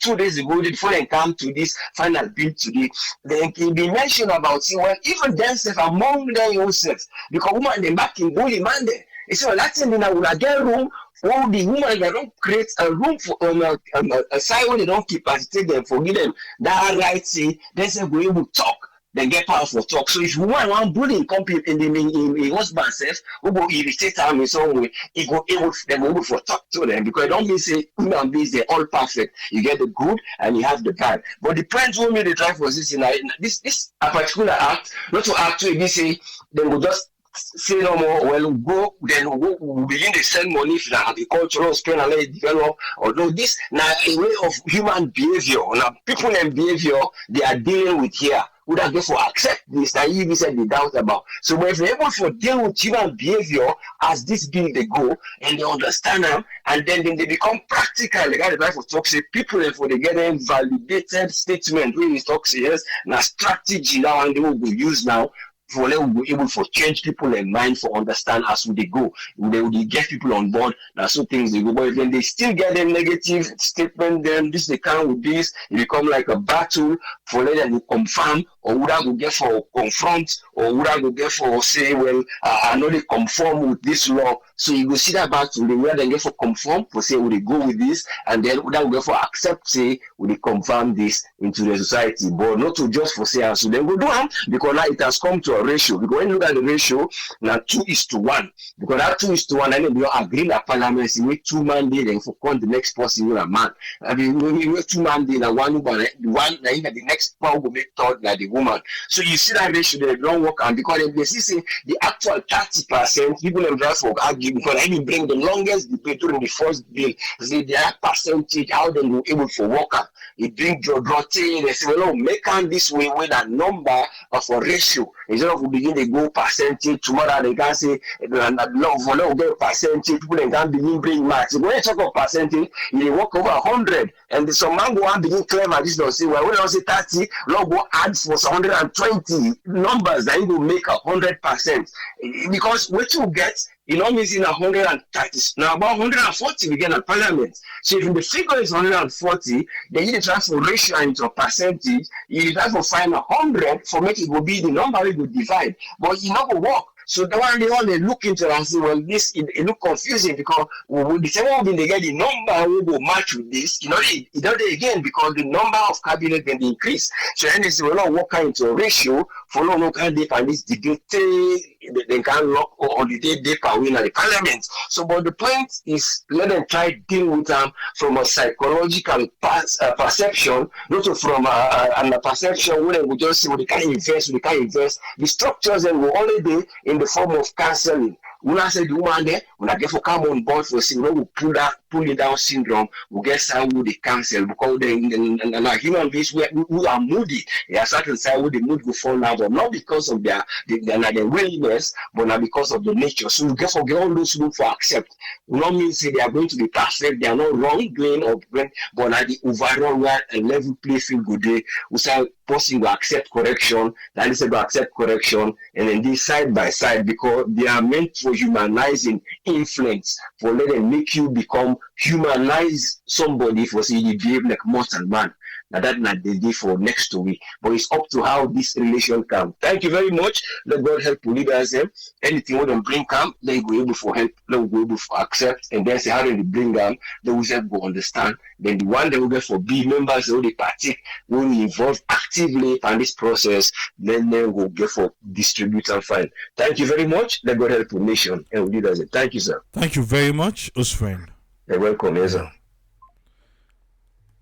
[SPEAKER 6] 2 days ago before they come to this final bill today. Then can be mentioned about see well even themselves among them yourselves because woman they back in bully man there. It's all that thing now will get room. All the women they don't create a room for a side when they don't capacitate them, forgive them that right say they say we able to talk, then get power for talk. So if woman want bullying come in the husband self, who go irritate them in some way, it go able them able for talk to them because it don't mean say human beings they're all perfect. You get the good and you have the bad. But the point who made the try for this a particular act, not to act to they say they will just say no more, well, go, then we'll begin to send money for the agricultural spend and let it develop. Although this now a way of human behavior, now people and behavior they are dealing with here. Would I therefore accept this that you said the doubt about? So when they're able to deal with human behavior as this bill they go and they understand them and then they become practical. They got the right for talk say people therefore they get a validated statement when we talk say yes, now strategy now and they will be used now. For them will be able to change people in mind for understand as they go. They will get people on board. That's so things they go. But when they still get them negative statement, then this they come with this, it become like a battle for them to confirm or would I go get for confront or would I go get for say, well, I know they conform with this law. So you go see that battle, they will then get for conform for say would they go with this and then would I go get for accept say would they confirm this into the society. But not to just for say so then go do them because now it has come to for ratio. Because when you look at the ratio, now 2:1. Because that 2:1, and then you agree that parliament is with 2 mandate and for the next person with a man. I mean, when you 2 mandate and one woman, the next power will make third like the woman. So you see that ratio, they don't work, and because they see the actual 30%, people in draft for argue because I didn't bring the longest debate during the first bill. See their percentage, how they were able to work. It bring draw thing. They say, well, make this way with a number of a ratio. Instead of we begin to go percentage, tomorrow they can say love for get percentage, people they can begin bring max. So when you talk of percentage, you work over 100. And some man go and begin clever this don't say, well, when I say 30, love go add for 120 numbers that you will make 100%. Because what you get, means in 130, now about 140 we get in parliament. So if the figure is 140, then you transfer ratio into a percentage, you try to find 100 for make it will be the number we will divide, but it not go work. So the one they look into and say, well, this it look confusing because the same one they get the number we will match with this, it does it again because the number of cabinet can increase. So then they say, well, not work into a ratio for no kind of and this debate they can lock on the day per win at the parliament. So, but the point is, let them try deal with them from a psychological perception, not from a perception where they will just say, well, they can't invest, we can't invest. The structures then will only be in the form of cancelling. When I say the woman there, when I get for come on board for saying, we pull it down syndrome, we get some who they cancel because then human beings who are moody, they are certain side where the mood go fall now, but not because of their willingness, but not because of the nature. So we get forget all those who for accept. We not mean say they are going to be perfect, they are not wrongdoing or but at the overall level play feel good day. We say person will accept correction, that is will accept correction, and then this side by side because they are meant for humanizing influence, for let them make you become humanize somebody for say you behave like mortal man. Now that's not the day for next week, but it's up to how this relation come. Thank you very much. Let God help to lead us. Anything we them bring come, they go able for help, they go able for accept, and then say how they bring them, they will just go understand. Then the one they will get for B members, all the party will involve actively in this process, then they will get for distribute and find. Thank you very much. Let God help the nation and lead us. Thank you, sir.
[SPEAKER 1] Thank you very much, Usfriend.
[SPEAKER 6] You're welcome, yes, sir.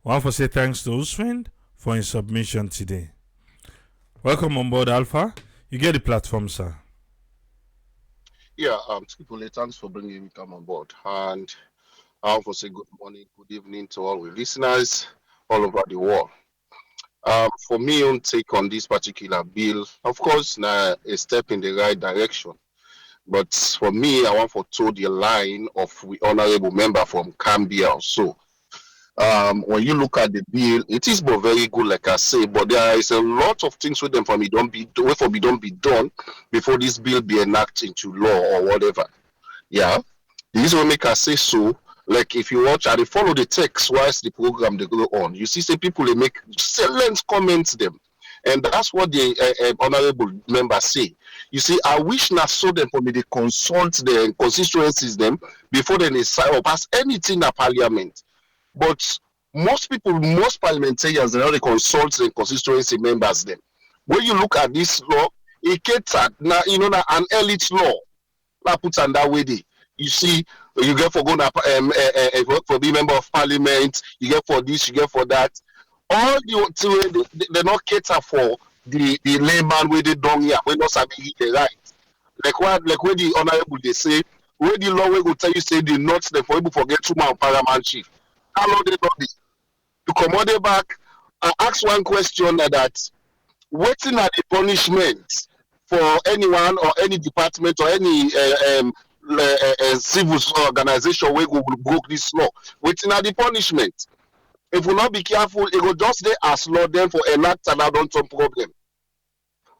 [SPEAKER 1] I want to say thanks to Usfriend for his submission today. Welcome on board, Alpha. You get the platform, sir.
[SPEAKER 7] Yeah, Skipole, thanks for bringing me on board. And I want to say good morning, good evening to all the listeners all over the world. For me, own take on this particular bill, of course, a step in the right direction. But for me, I want to toe the line of the honorable member from Cambia also. When you look at the bill, it is both very good, like I say, but there is a lot of things with them for me don't be done before this bill be enacted into law or whatever. Yeah, this will make us say so. Like if you watch and they follow the text whilst the program they go on, you see some people they make excellent comments them, and that's what the honorable members say. You see, I wish not so them for me they consult the constituencies them before they decide or pass anything in parliament. But most parliamentarians, they don't consult the constituency members them. When you look at this law, it catered now, an elite law. Now put on that way there. You see, you get for going for being member of parliament, you get for this, you get for that. All they not cater for the layman where they don't hear, we not sabi the right. Like where the honorable they say, where the law will tell you say the not the for able forget 2 man paramount chief. How long they know this? To come on the back, I ask one question that waiting at the punishment for anyone or any department or any civil organization where go broke this law. Waiting at the punishment. If we not be careful, it will just stay as law then for enact an add-on problem.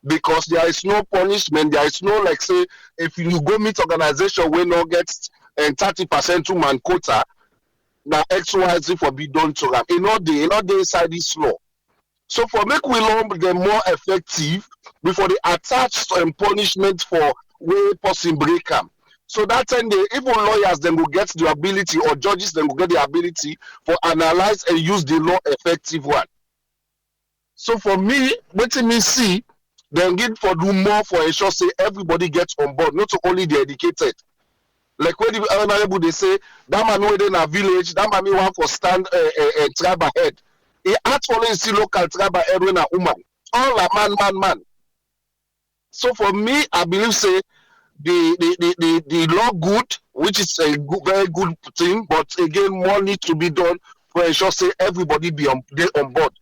[SPEAKER 7] Because there is no punishment, there is no like say if you go meet organization where no gets 30% 2 man quota. Now XYZ for be done to them. In all day inside this law. So for make we law them more effective before they attach punishment for way person break them. So that time they even lawyers then will get the ability or judges then will get the ability for analyze and use the law effective one. So for me, what me see then give for do more for ensure say everybody gets on board, not only the educated. Like when the honorable they say that man within a village, that man want for stand tribe ahead. He actually see local tribe ahead when a woman. All a man. So for me, I believe say the law good, which is a good, very good thing, but again more needs to be done for ensure say everybody be on board.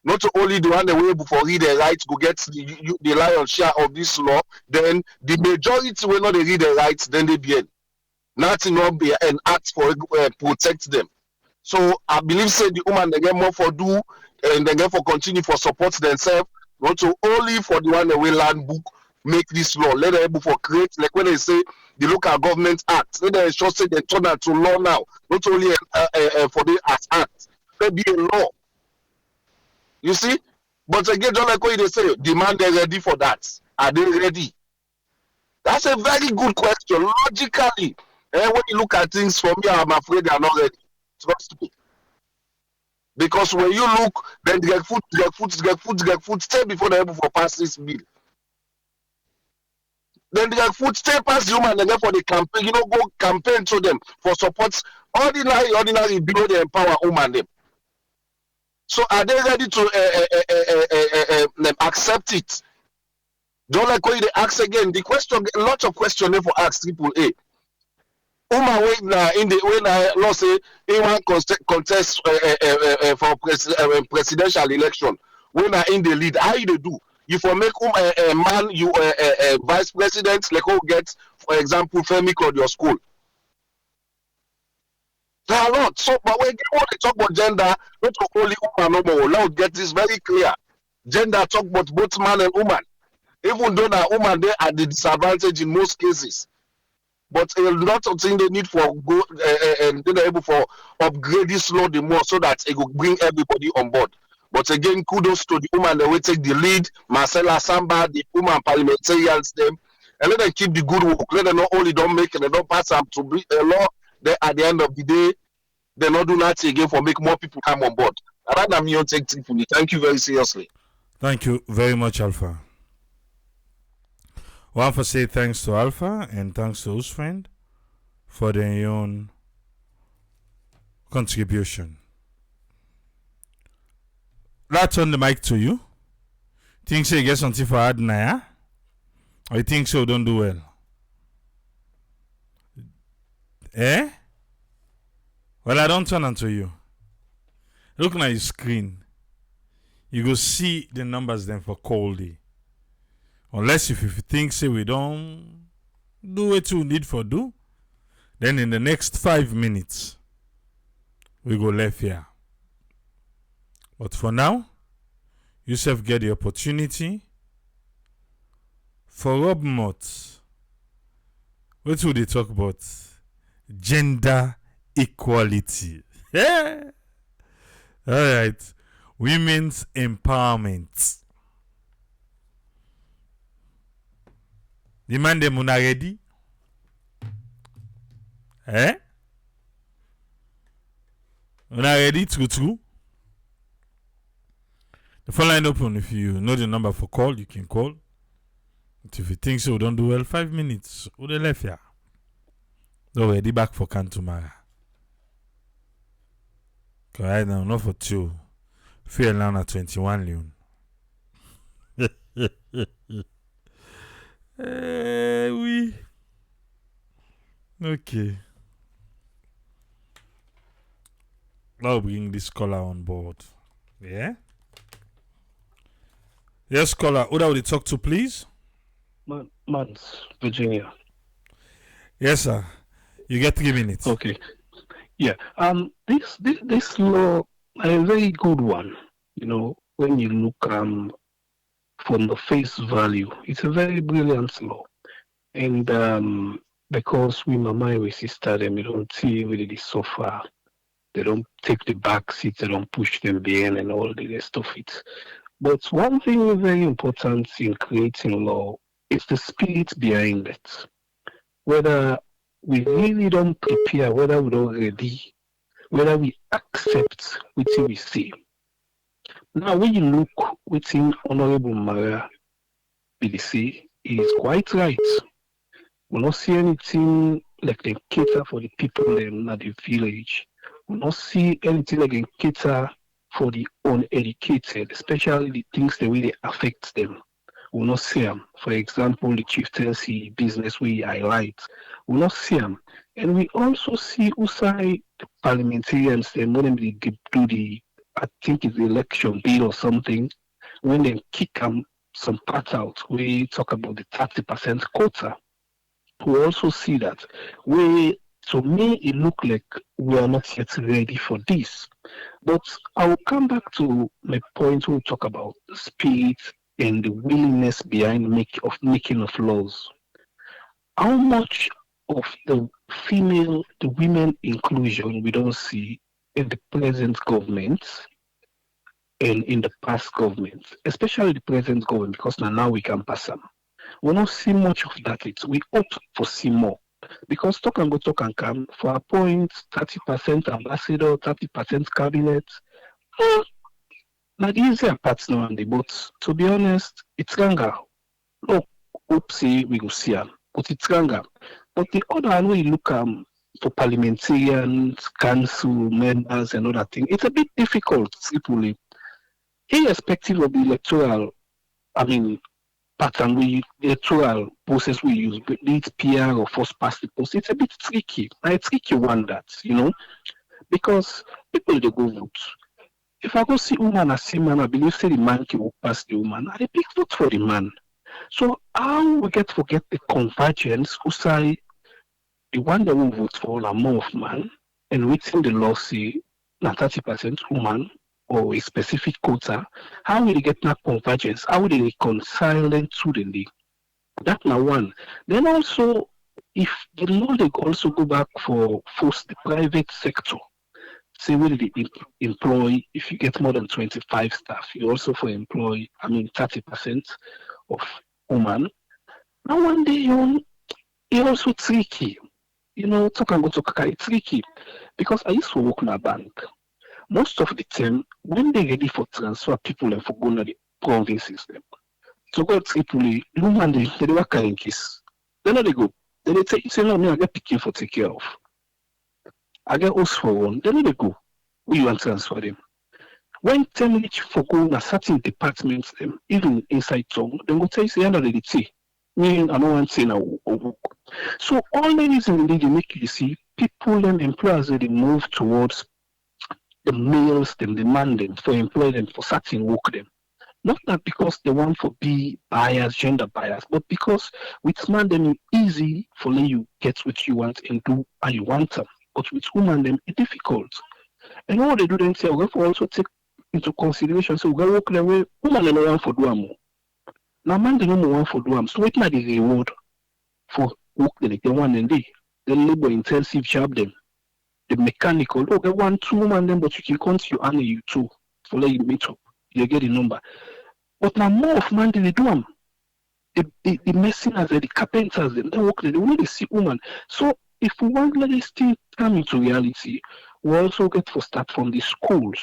[SPEAKER 7] Not only the one the way before read the rights go get the lion's share of this law, then the majority will not read the rights, then they be in. Nothing not be an act for protect them. So I believe say the woman they get more for do and they get for continue for support themselves, not to only for the one the way land book make this law. Let them able for create like when they say the local government act, let them just say they turn that to law now, not only for the as act, there be a law. You see? But again, just like what they say, demand they're ready for that. Are they ready? That's a very good question. Logically, when you look at things from me, I'm afraid they are not ready. Trust me. Because when you look, then get food, stay before they're able for pass this bill. Then get food, stay past human, and then for the campaign, go campaign to them for support. Ordinary below the empower woman them. So are they ready to accept it? Don't like when they ask again. The question, a lot of questions for ask AAA. Woman when law say he want contest for presidential election. When in the lead, how you do? You for make a man you vice president like who get, for example, Femi called your school. There are a lot. So, but when they talk about gender, not only woman no more. Now get this very clear. Gender talk about both man and woman. Even though that woman they are the disadvantage in most cases. But a lot of things they need for go and they're able for upgrade this law the more so that it will bring everybody on board. But again, kudos to the woman that will take the lead, Marcella Samba, the woman parliamentarians them, and let them keep the good work. Let them not only don't make it, they don't pass them to be a law. Then at the end of the day, they not do nothing again for make more people come on board. Rather me on take truthfully. Thank you very seriously.
[SPEAKER 1] Thank you very much, Alpha. I want to say thanks to Alpha and thanks to his friend for their own contribution. Let's turn the mic to you. Think so you get something for add now? Or you think so don't do well? Eh? Well, I don't turn on to you. Look at your screen. You go see the numbers then for Coldy. Unless if you think say we don't do what you need for do, then in the next 5 minutes we go left here. But for now, Yusuf get the opportunity for Rob Mott. What would they talk about? Gender equality. Yeah. All right. Women's empowerment. The man dem una ready? Eh? Una ready? True. The phone line open. If you know the number for call, you can call. But if you think so, don't do well, 5 minutes. Who they left here? Already back for Kantumara. Right now, not for 2. Fear now at 21 Leone. Oui. Okay. Now bring this caller on board. Yeah? Yes, caller. Who would you talk to, please?
[SPEAKER 8] Mans, Virginia.
[SPEAKER 1] Yes, sir. You get 3 minutes.
[SPEAKER 8] Okay. Yeah. This law, a very good one. You know, when you look from the face value, it's a very brilliant law. And because we mama we sister them, we don't see really the suffer. They don't take the back seat, they don't push them behind and all the rest of it. But one thing very important in creating law is the spirit behind it. Whether we really don't prepare, whether we don't ready, whether we accept what we see. Now, when you look within Honorable Mara, BDC is quite right. We not see anything like they cater for the people in the village. We not see anything like they cater for the uneducated, especially the things the way they affect them. We not see them. For example, the chieftaincy business we highlight. We not see them. And we also see outside the parliamentarians, then when they do the, I think it's the election bill or something, when they kick some part out, we talk about the 30% quota. We also see that we, to me, it look like we are not yet ready for this. But I will come back to my point. We'll talk about the spirit and the willingness behind making of laws. How much of the women inclusion we don't see in the present government and in the past government, especially the present government, because now we can pass them. We don't see much of that. We hope for see more. Because talk and go, talk and come, for a point, 30% ambassador, 30% cabinet. eh, Not easier parts now, but to be honest, it's longer. Look, hope say we will see them, but it's longer. But the other one, we look for parliamentarians, council members, and other things, it's a bit difficult, simply, irrespective of the electoral, I mean, pattern we electoral process we use, be it PR or first past the post, it's a bit tricky. And a tricky one that, because people they go vote. If I go see woman as see man, I believe say the man can walk past the woman. I dey pick vote for the man. So how we get forget the convergence who say the one that will vote for a more of man and within the law say na 30% woman or a specific quota, how will they get that convergence? How will they reconcile them to the league? That now one. Then also, if the law they also go back for force the private sector, say where they employ, if you get more than 25 staff, you also for employ, 30% of woman. Now one day you also tricky. Talk and go to kaka, it's tricky. Because I used to work in a bank. Most of the time, when they ready for transfer people and for going to the provinces, to go Tripoli, the woman they work in case. Then they go. Then they say, no, me, I get picking for take care of. I get host for one. Then they go. We want to transfer them. When 10 minutes for going to certain departments, even inside town, then go tell you, say, I don't say. Me, I don't want to say now. So all the reason they make you see people and employers they move towards the males them demand them for employ them for certain work them. Not that because they want to be biased, gender bias, but because with man them easy for you get what you want and do and you want them. But with woman them it's difficult. And what they do then say we have to also take into consideration so we work the way woman they no want for do am. Now man they no want for do am. So what na the reward for work they want and the labor intensive job them. The mechanical, they want two women them, but you can count you and you two for let you meet up. You get the number. But now more of man than they do them. The masoners, the carpenters, they work there, they want to see women. So if we want let this thing come into reality, we also get to start from the schools,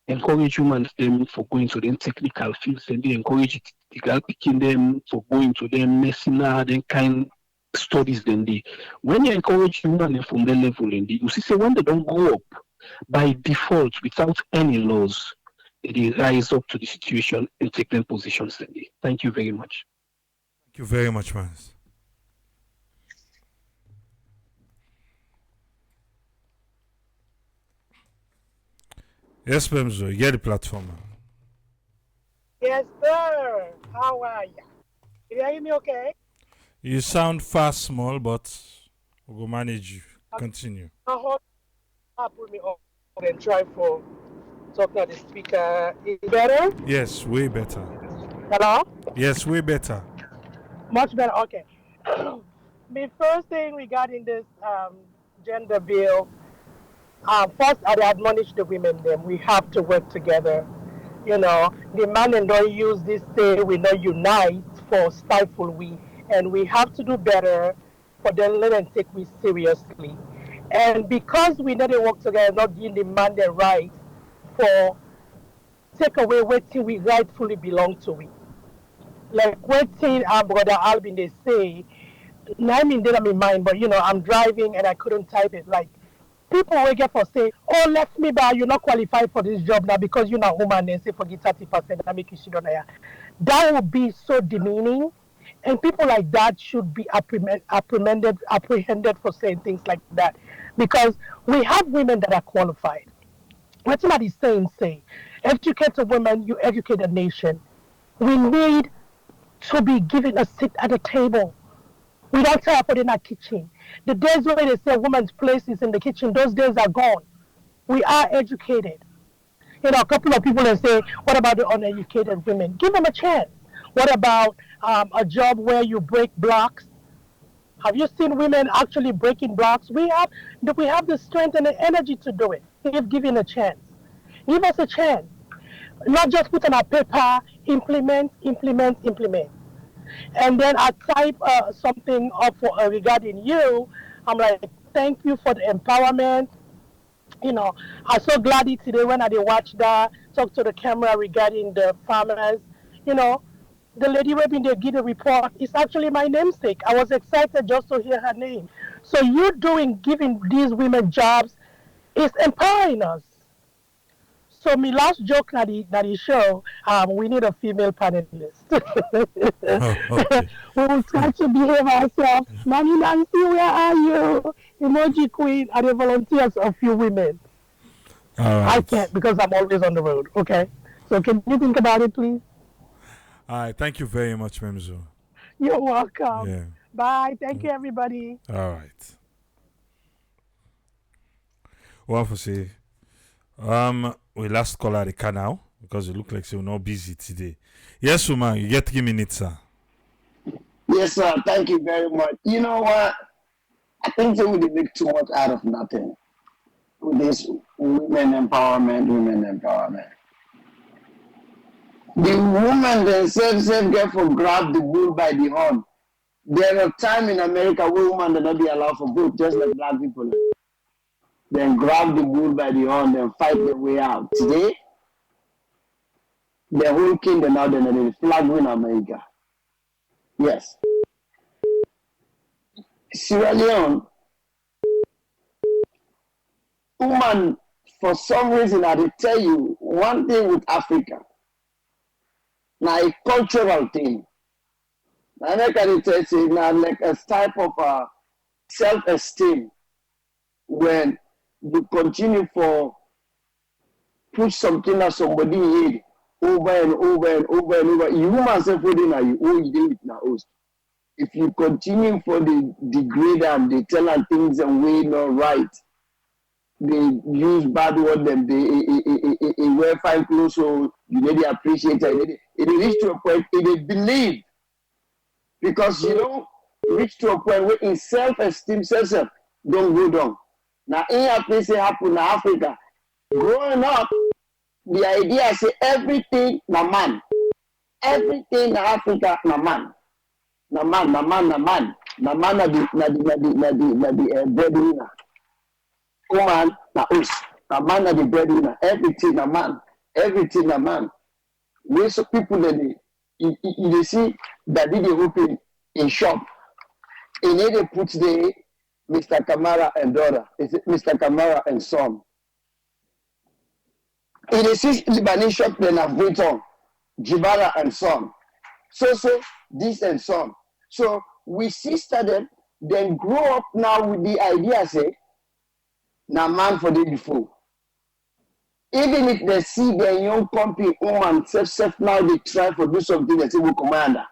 [SPEAKER 8] encourage women them for going to them technical fields, and they encourage the girl picking them for going to them masonry, then kind studies then they when you encourage women from their level and you see say when they don't grow up by default without any laws they rise up to the situation and take them positions then they. Thank you very much.
[SPEAKER 1] Thank you very much, man. Yes, Pemzo, you get the platform.
[SPEAKER 9] Yes, sir. How are you? Can you hear me okay?
[SPEAKER 1] You sound fast, small, but we'll manage you. Continue.
[SPEAKER 9] I hope you put me on and try for talking to the speaker. Is it better?
[SPEAKER 1] Yes, way better.
[SPEAKER 9] Hello?
[SPEAKER 1] Yes, way better.
[SPEAKER 9] Much better. Okay. The first thing regarding this gender bill, first I admonish the women then we have to work together. The man and don't use this say we not unite for stifle we and we have to do better for them let them take we seriously. And because we need to work together, not giving the man the right for take away what we rightfully belong to we. like waiting brother Alvin they say, I mean did in mind, but I'm driving and I couldn't type it. Like people will get for say, oh let me buy you're not qualified for this job now because you're not woman and say forget 30% I make you sit on there. That would be so demeaning. And people like that should be apprehended for saying things like that. Because we have women that are qualified. What somebody saying say, educate a woman, you educate a nation. We need to be given a seat at the table. We don't tell her put in our kitchen. The days when they say woman's place is in the kitchen, those days are gone. We are educated. A couple of people that say, what about the uneducated women? Give them a chance. What about a job where you break blocks? Have you seen women actually breaking blocks? We have the strength and the energy to do it if given a chance. Give us a chance. Not just put on a paper, implement. And then I type something up regarding you. I'm like, thank you for the empowerment. I'm so glad today when I did watch that, talk to the camera regarding the farmers. The lady who been there give the report is actually my namesake. I was excited just to hear her name. So you giving these women jobs is empowering us. So my last joke at the show, we need a female panelist.
[SPEAKER 1] Okay.
[SPEAKER 9] We will try to behave ourselves. Mommy Nancy, where are you? Emoji Queen, are the volunteers a few women?
[SPEAKER 1] All right.
[SPEAKER 9] I can't because I'm always on the road. Okay. So can you think about it, please?
[SPEAKER 1] All right. Thank you very much, Memzo.
[SPEAKER 9] You're welcome.
[SPEAKER 1] Yeah.
[SPEAKER 9] Bye. Thank you, everybody.
[SPEAKER 1] All right. Well, for say, we last call at the canal because it look like we're not busy today. Yes, woman, you get 3 minutes, sir.
[SPEAKER 10] Yes, sir. Thank you very much. You know what? I think they would make too much out of nothing with this women empowerment. The women themselves get for grab the bull by the horn. There are times in America where women will not be allowed for vote, just like black people. Then grab the bull by the horn and fight their way out. Today, the whole kingdom now the flag win America. Yes. Sierra Leone, woman, for some reason, I will tell you one thing with Africa. Now, a cultural thing. Now, I can tell you now, like a type of self-esteem when you continue for push something that somebody need over and over and over and over. You myself putting at you, oh, you do it now. If you continue for the degrade and they tell them things and way not right, they use bad word them, they wear fine clothes, so you need to appreciate it. It reach to a point, they believe. Because reach to a point where in self-esteem, self don't go down. Now, in a place happen in Africa, growing up, the idea say everything na man. Everything in Africa na man. Na man na the breadwinner. Woman na us. Na man na the breadwinner. Everything na man. We so people that they see that they open in shop. And they put the Mr. Kamara and daughter. Is it Mr. Kamara and son? In the six Lebanese shop, then have Vuitton, Jibara and son. So this and son. So we sister them, then grow up now with the idea say, now man for the before. Even if they see their young company woman self now they try to do something, they say, we commander.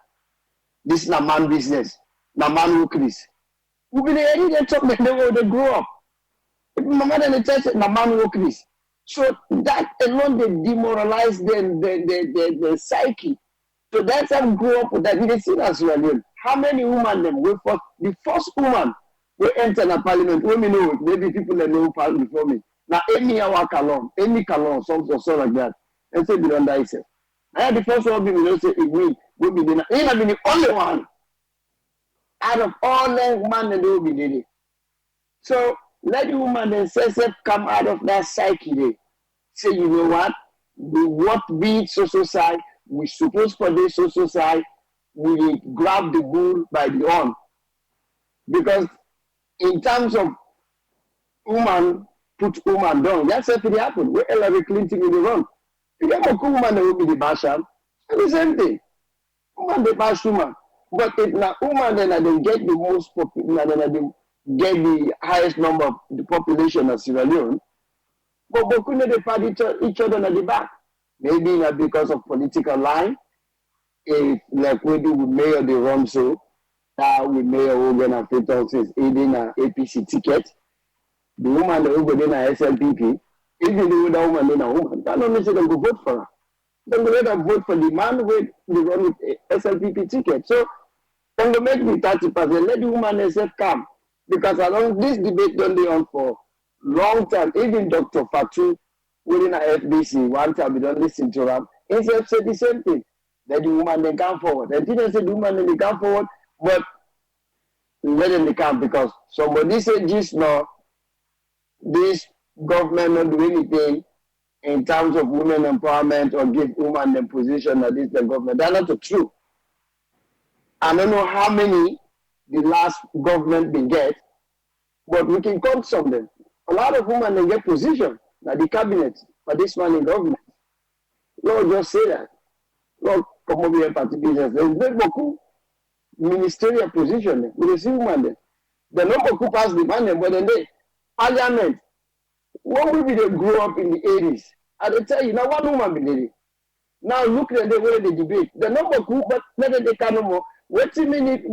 [SPEAKER 10] This is not man business. Now man work this. We be the they talk they grow up. If mama then they tell say, now man work this. So that alone they demoralize the psyche. So that's how we grow up with that. We see as well. How many women them wait for the first woman we enter the parliament? When we know it, maybe people that know part before me. Now any our Calon, something like that. And say we don't die. I had the first one we don't say it will be the been the only one out of all the women that will be needed. So let the woman then say come out of that psyche there. Say, you know what? We what be social side, we supposed for this social side, we grab the bull by the horn. Because in terms of woman put woman down, that's what it happened. Where Hillary Clinton in the run. You get a woman that will be the basham, and the same thing. Woman the bash woman. But if na woman then they get the most popular, then they get the highest number of the population of Sierra Leone, but couldn't they fight each other at the back? Maybe not because of political line. If like we do with Mayor the run so, with Mayor Hogan and Fatal says aiding an APC ticket, the woman that over there na SLPP, if you do with a woman then a woman, that don't mean they go vote for her. Then they let vote for the man with the run with SLPP ticket. So when they make the 30%, let the woman herself come. Because along this debate don't they on for long time. Even Dr. Fatu within a FBC, one time we don't listen to him. He said the same thing. Let the woman then come forward. And didn't say the woman then they come forward, but let them come because somebody said just now this government not do anything in terms of women empowerment or give women the position that is the government. That's not true. I don't know how many the last government they get, but we can count some of them. A lot of women they get position like the cabinet for this one in government. Lord just say that. Lord come over here party business. There's very beaucoup ministerial position. We see women there. The number who pass the man, but then they parliament. When we they grow up in the 80s, I will tell you now one woman be there. Now look at the way they debate. The number who but let they can no more. What they need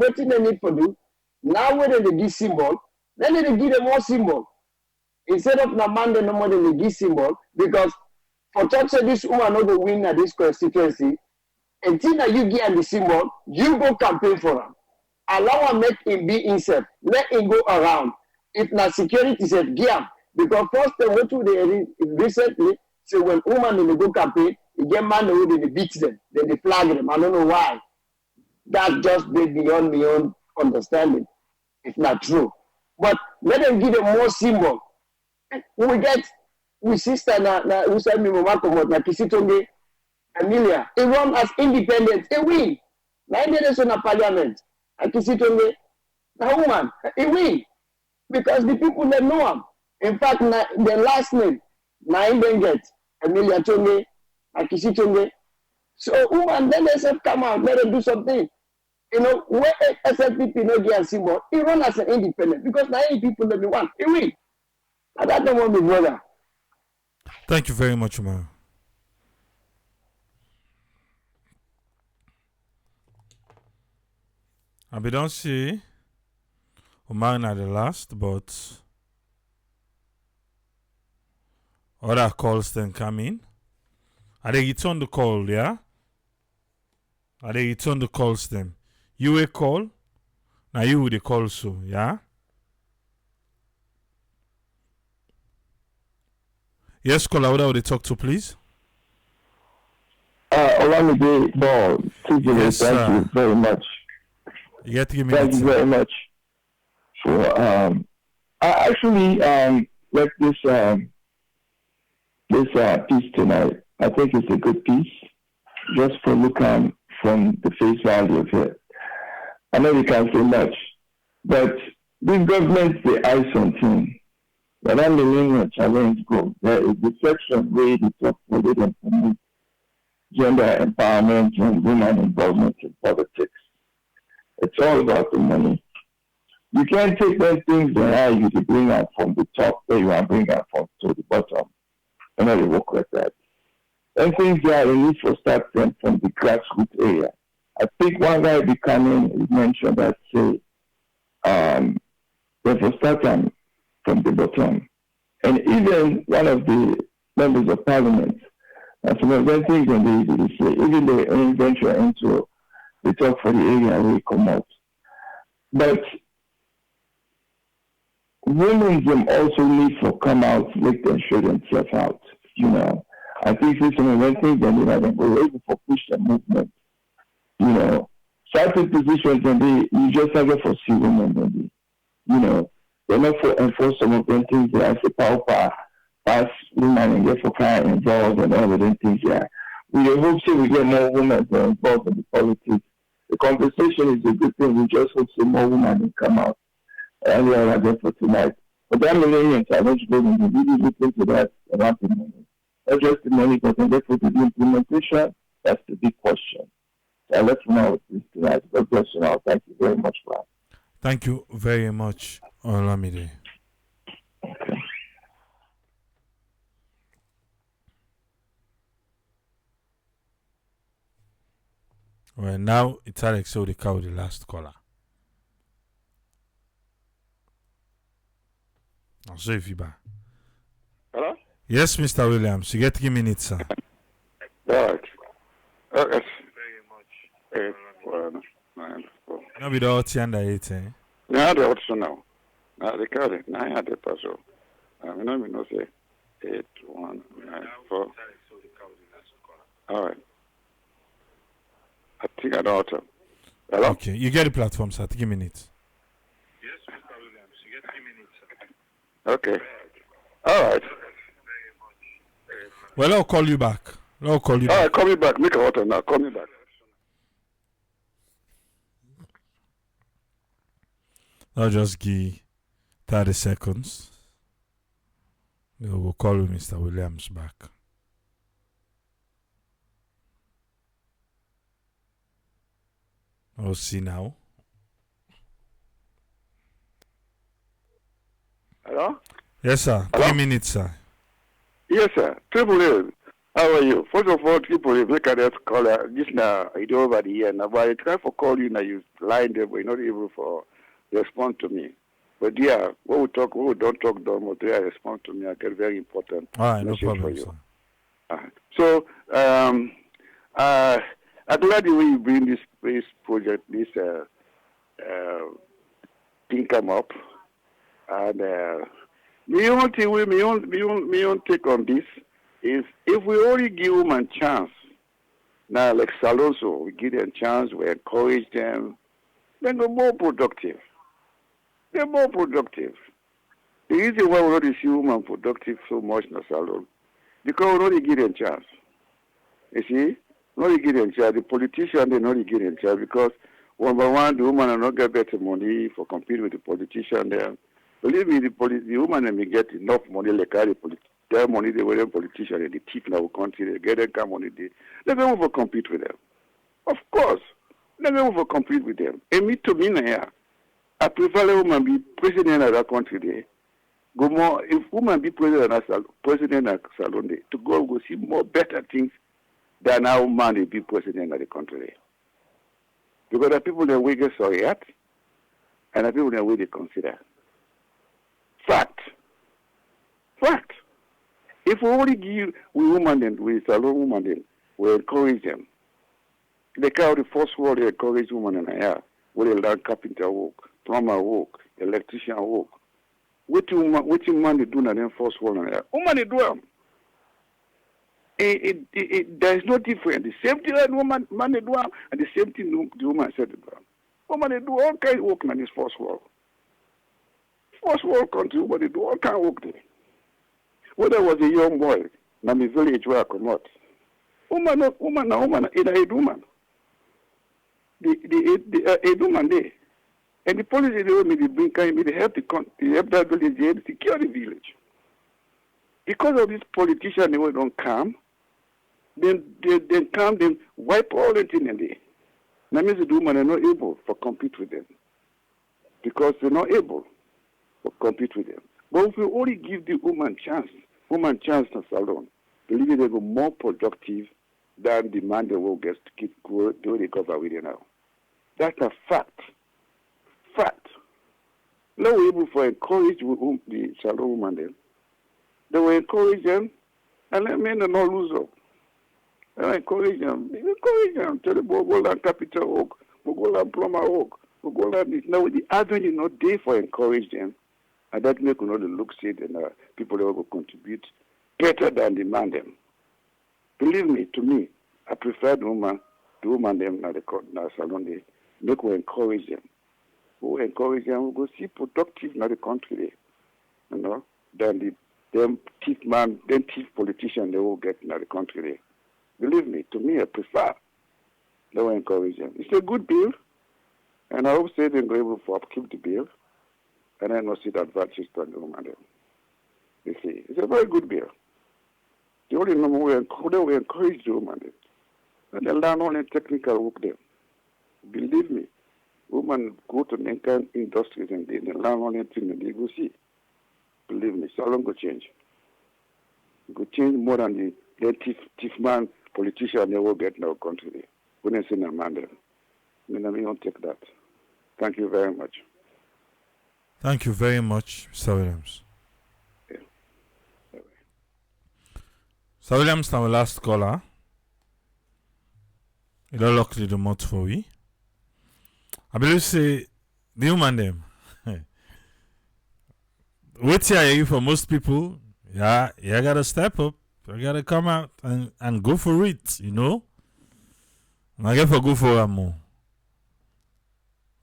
[SPEAKER 10] for do? Now when they give symbol, then they give them more symbol. Instead of the man, the number they give symbol, because for church this woman not go win at this constituency, until now you give the symbol, you go campaign for him. Allow him make him be himself. Let him go around. If not security said give him. Because first they went to the recently, so when woman in the go campaign, you get man who they beat them, then they flag them. I don't know why. That just be beyond my own understanding. It's not true. But let them give them more symbol. We sister who said me mama come out na Kisitonge Amelia. He run as independent. He win. Now there's on a parliament. And Kisitonge, the woman, he win. Because the people they know him. In fact, the last name, na him then get Amelia Tonge, Akisitonge. So woman then they say come out, let them do something. You know, where SLPP no get a symbol, he run as an independent because now people that we want, he win. And that don't want me brother.
[SPEAKER 1] Thank you very much, Umar. I don't see Umar at the last, but other calls then come in. I they return the call, yeah? I they return the calls then. You a call, now you will the call so, yeah? Yes, caller, what would they talk to, please?
[SPEAKER 11] Olamide Ball,
[SPEAKER 1] Yes,
[SPEAKER 11] thank you very much.
[SPEAKER 1] You get to give me
[SPEAKER 11] Thank you very much for I actually like this piece tonight. I think it's a good piece, just for looking from the face value of it. I know you can't say much, but this government they eye something. But I'm the challenge go. There is the section where they talk about it and promote gender empowerment and women involvement in politics. It's all about the money. You can't take those things that you to bring out from the top where you want to bring out from to the bottom. And they work like that. And things that you need to start them from the grassroots area. I think one guy becoming mentioned that say they will start them from the bottom. And even one of the members of parliament, and some of them things when they say, even they venture into the talk for the area where they come out. But women them also need to come out, make them show themselves out, you know. I think this is some of them things when they have go able to push the movement, you know. Certain positions when you just have to foresee women when they, you know. They're not for enforce some of them things that as a power pass women and get for kind involved and all of them things. Yeah, we hope so we get more women involved in the politics, the conversation is a good thing. We just hope some more women will come out. And we are there for tonight. But that millennium challenge building, we really look into that about the money. Not just the money, but therefore the implementation, that's the big question. So let's know with this tonight. God bless you all. Thank you very much, Brad.
[SPEAKER 1] Thank you very much, Olamide.
[SPEAKER 11] Okay.
[SPEAKER 1] Well, now it's Alex Odika with the last caller. I'll show you back.
[SPEAKER 12] Hello?
[SPEAKER 1] Yes, Mr. Williams. You get 3 minutes, sir.
[SPEAKER 12] Right. Yes. Very much. 8, 1, 9, 4.
[SPEAKER 1] No, be the OT under 8, eh?
[SPEAKER 12] Yeah, the also now. Now, they carry 9 at the paso. I mean, no say 8, 1, 9, 4. All right. I think I don't know. Hello?
[SPEAKER 1] Okay, you get the platform, sir. 3 minutes.
[SPEAKER 12] Yes, Mr. Williams. You get 3 minutes, sir. Okay. All right.
[SPEAKER 1] Well, I'll call you back.
[SPEAKER 12] All right, call me back. Make a water now. Call me back.
[SPEAKER 1] I'll just give 30 seconds. Then we'll call Mr. Williams back. I'll see now.
[SPEAKER 12] Hello?
[SPEAKER 1] Yes, sir.
[SPEAKER 12] Hello?
[SPEAKER 1] 3 minutes, sir.
[SPEAKER 12] Yes, sir. Triple A. How are you? First of all, Triple A, make a just call this now. I do over the year now, but I try for call you now. You line there, but you're not able for respond to me. But yeah, when we talk, when we don't talk, don't respond to me. I get very important.
[SPEAKER 1] All right, no
[SPEAKER 12] message
[SPEAKER 1] problem,
[SPEAKER 12] for you.
[SPEAKER 1] sir.
[SPEAKER 12] So, I'm glad the way you bring this project, this thing come up, and my own take on this is if we only give them a chance, now like Salonso, we give them a chance, we encourage them, then they're more productive. They're more productive. The reason why we don't see women productive so much in the salon, because we don't give them a chance. You see? Not give them a chance. The politician, they not give them a chance because one by one, the woman will not get better money for competing with the politician there. Believe me, the woman may get enough money like their money they were politician and the thief in our country, they get that kind of money. They don't over compete with them. Of course. They don't over compete with them. And me to me now, I prefer a woman be president of that country there. Go more if woman be president of salon there, to go see more better things than how man will be president of the country there. Because the people that we get sorry at and the people that we they consider. Fact. If we only give we women then, we salon women then, we encourage them. They carry the first world, they encourage women and I where they learn carpenter work, plumber work, electrician work. What man they do in the first world and I woman they do them. There is no difference. The same thing that woman man they do them, and the same thing the woman said to them. Woman they do all kind of work in this first world. First world country, woman they do all kind of work there. When I was a young boy, in my village where I come out, woman, in a woman. A woman there. And the policy they want me to bring kind me to help that village, they secure the village. Because of this politician, they don't come, then come, then wipe all the thing in there. That means the women are not able to compete with them. Because they're not able to compete with them. But if we only give the woman chance to salon, believe me, they go more productive than the man they will get to keep doing the cover with you now. That's a fact. Now we're able to encourage the salon woman then. They will encourage them and let men not lose up. They encourage them. Tell them, go learn capital work, go learn plumber work, go learn this. Now the avenue is not there for encourage them. And that make another look see and people that will contribute better than demand them. Believe me, to me, I prefer the woman them now the salon they make we encourage them. We encourage them, we go see productive in the country there. Than them thief politician they will get in the country there. Believe me, to me I prefer They will encourage them. It's a good bill, and I hope say they're able to upkeep the bill, and then not see the advantage to the woman. You see, it's a very good bill. The only number we encourage the woman, and they learn only technical work there. Believe me, women go to Nankan industries and they learn only thing and they go see. Believe me, so long go change. It go change more than the thief man politician they will get in our country. When I say a man there. I don't take that. Thank you very much.
[SPEAKER 1] Thank you very much, Mr. Williams.
[SPEAKER 12] Yeah.
[SPEAKER 1] Sir Williams, our last caller. You don't lock the mouth for we. I believe say the human them. Wait here for most people. Yeah, you gotta step up. You gotta come out and go for it, you know. And I get for go for more.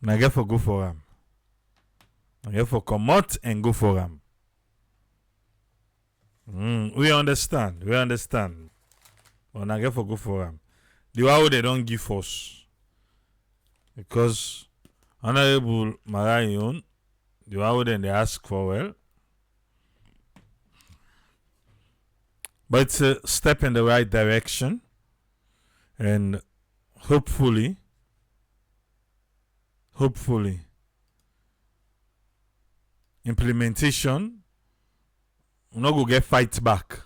[SPEAKER 1] And I get for go for him. I get for come out and go for him. We understand. But I get for go for him. The way they don't give us. Because Honorable Marayon, the way then they ask for well. But it's a step in the right direction. And hopefully, implementation will not go get fight back.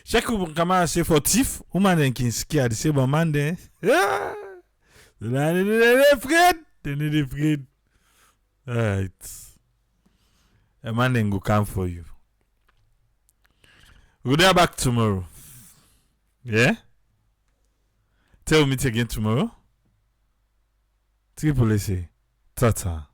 [SPEAKER 1] Check who come out say for thief, woman then can scared. Say but man then. They afraid. Alright. A man then go come for you. We'll be back tomorrow. Yeah? Tell me again tomorrow. Triple say, Tata.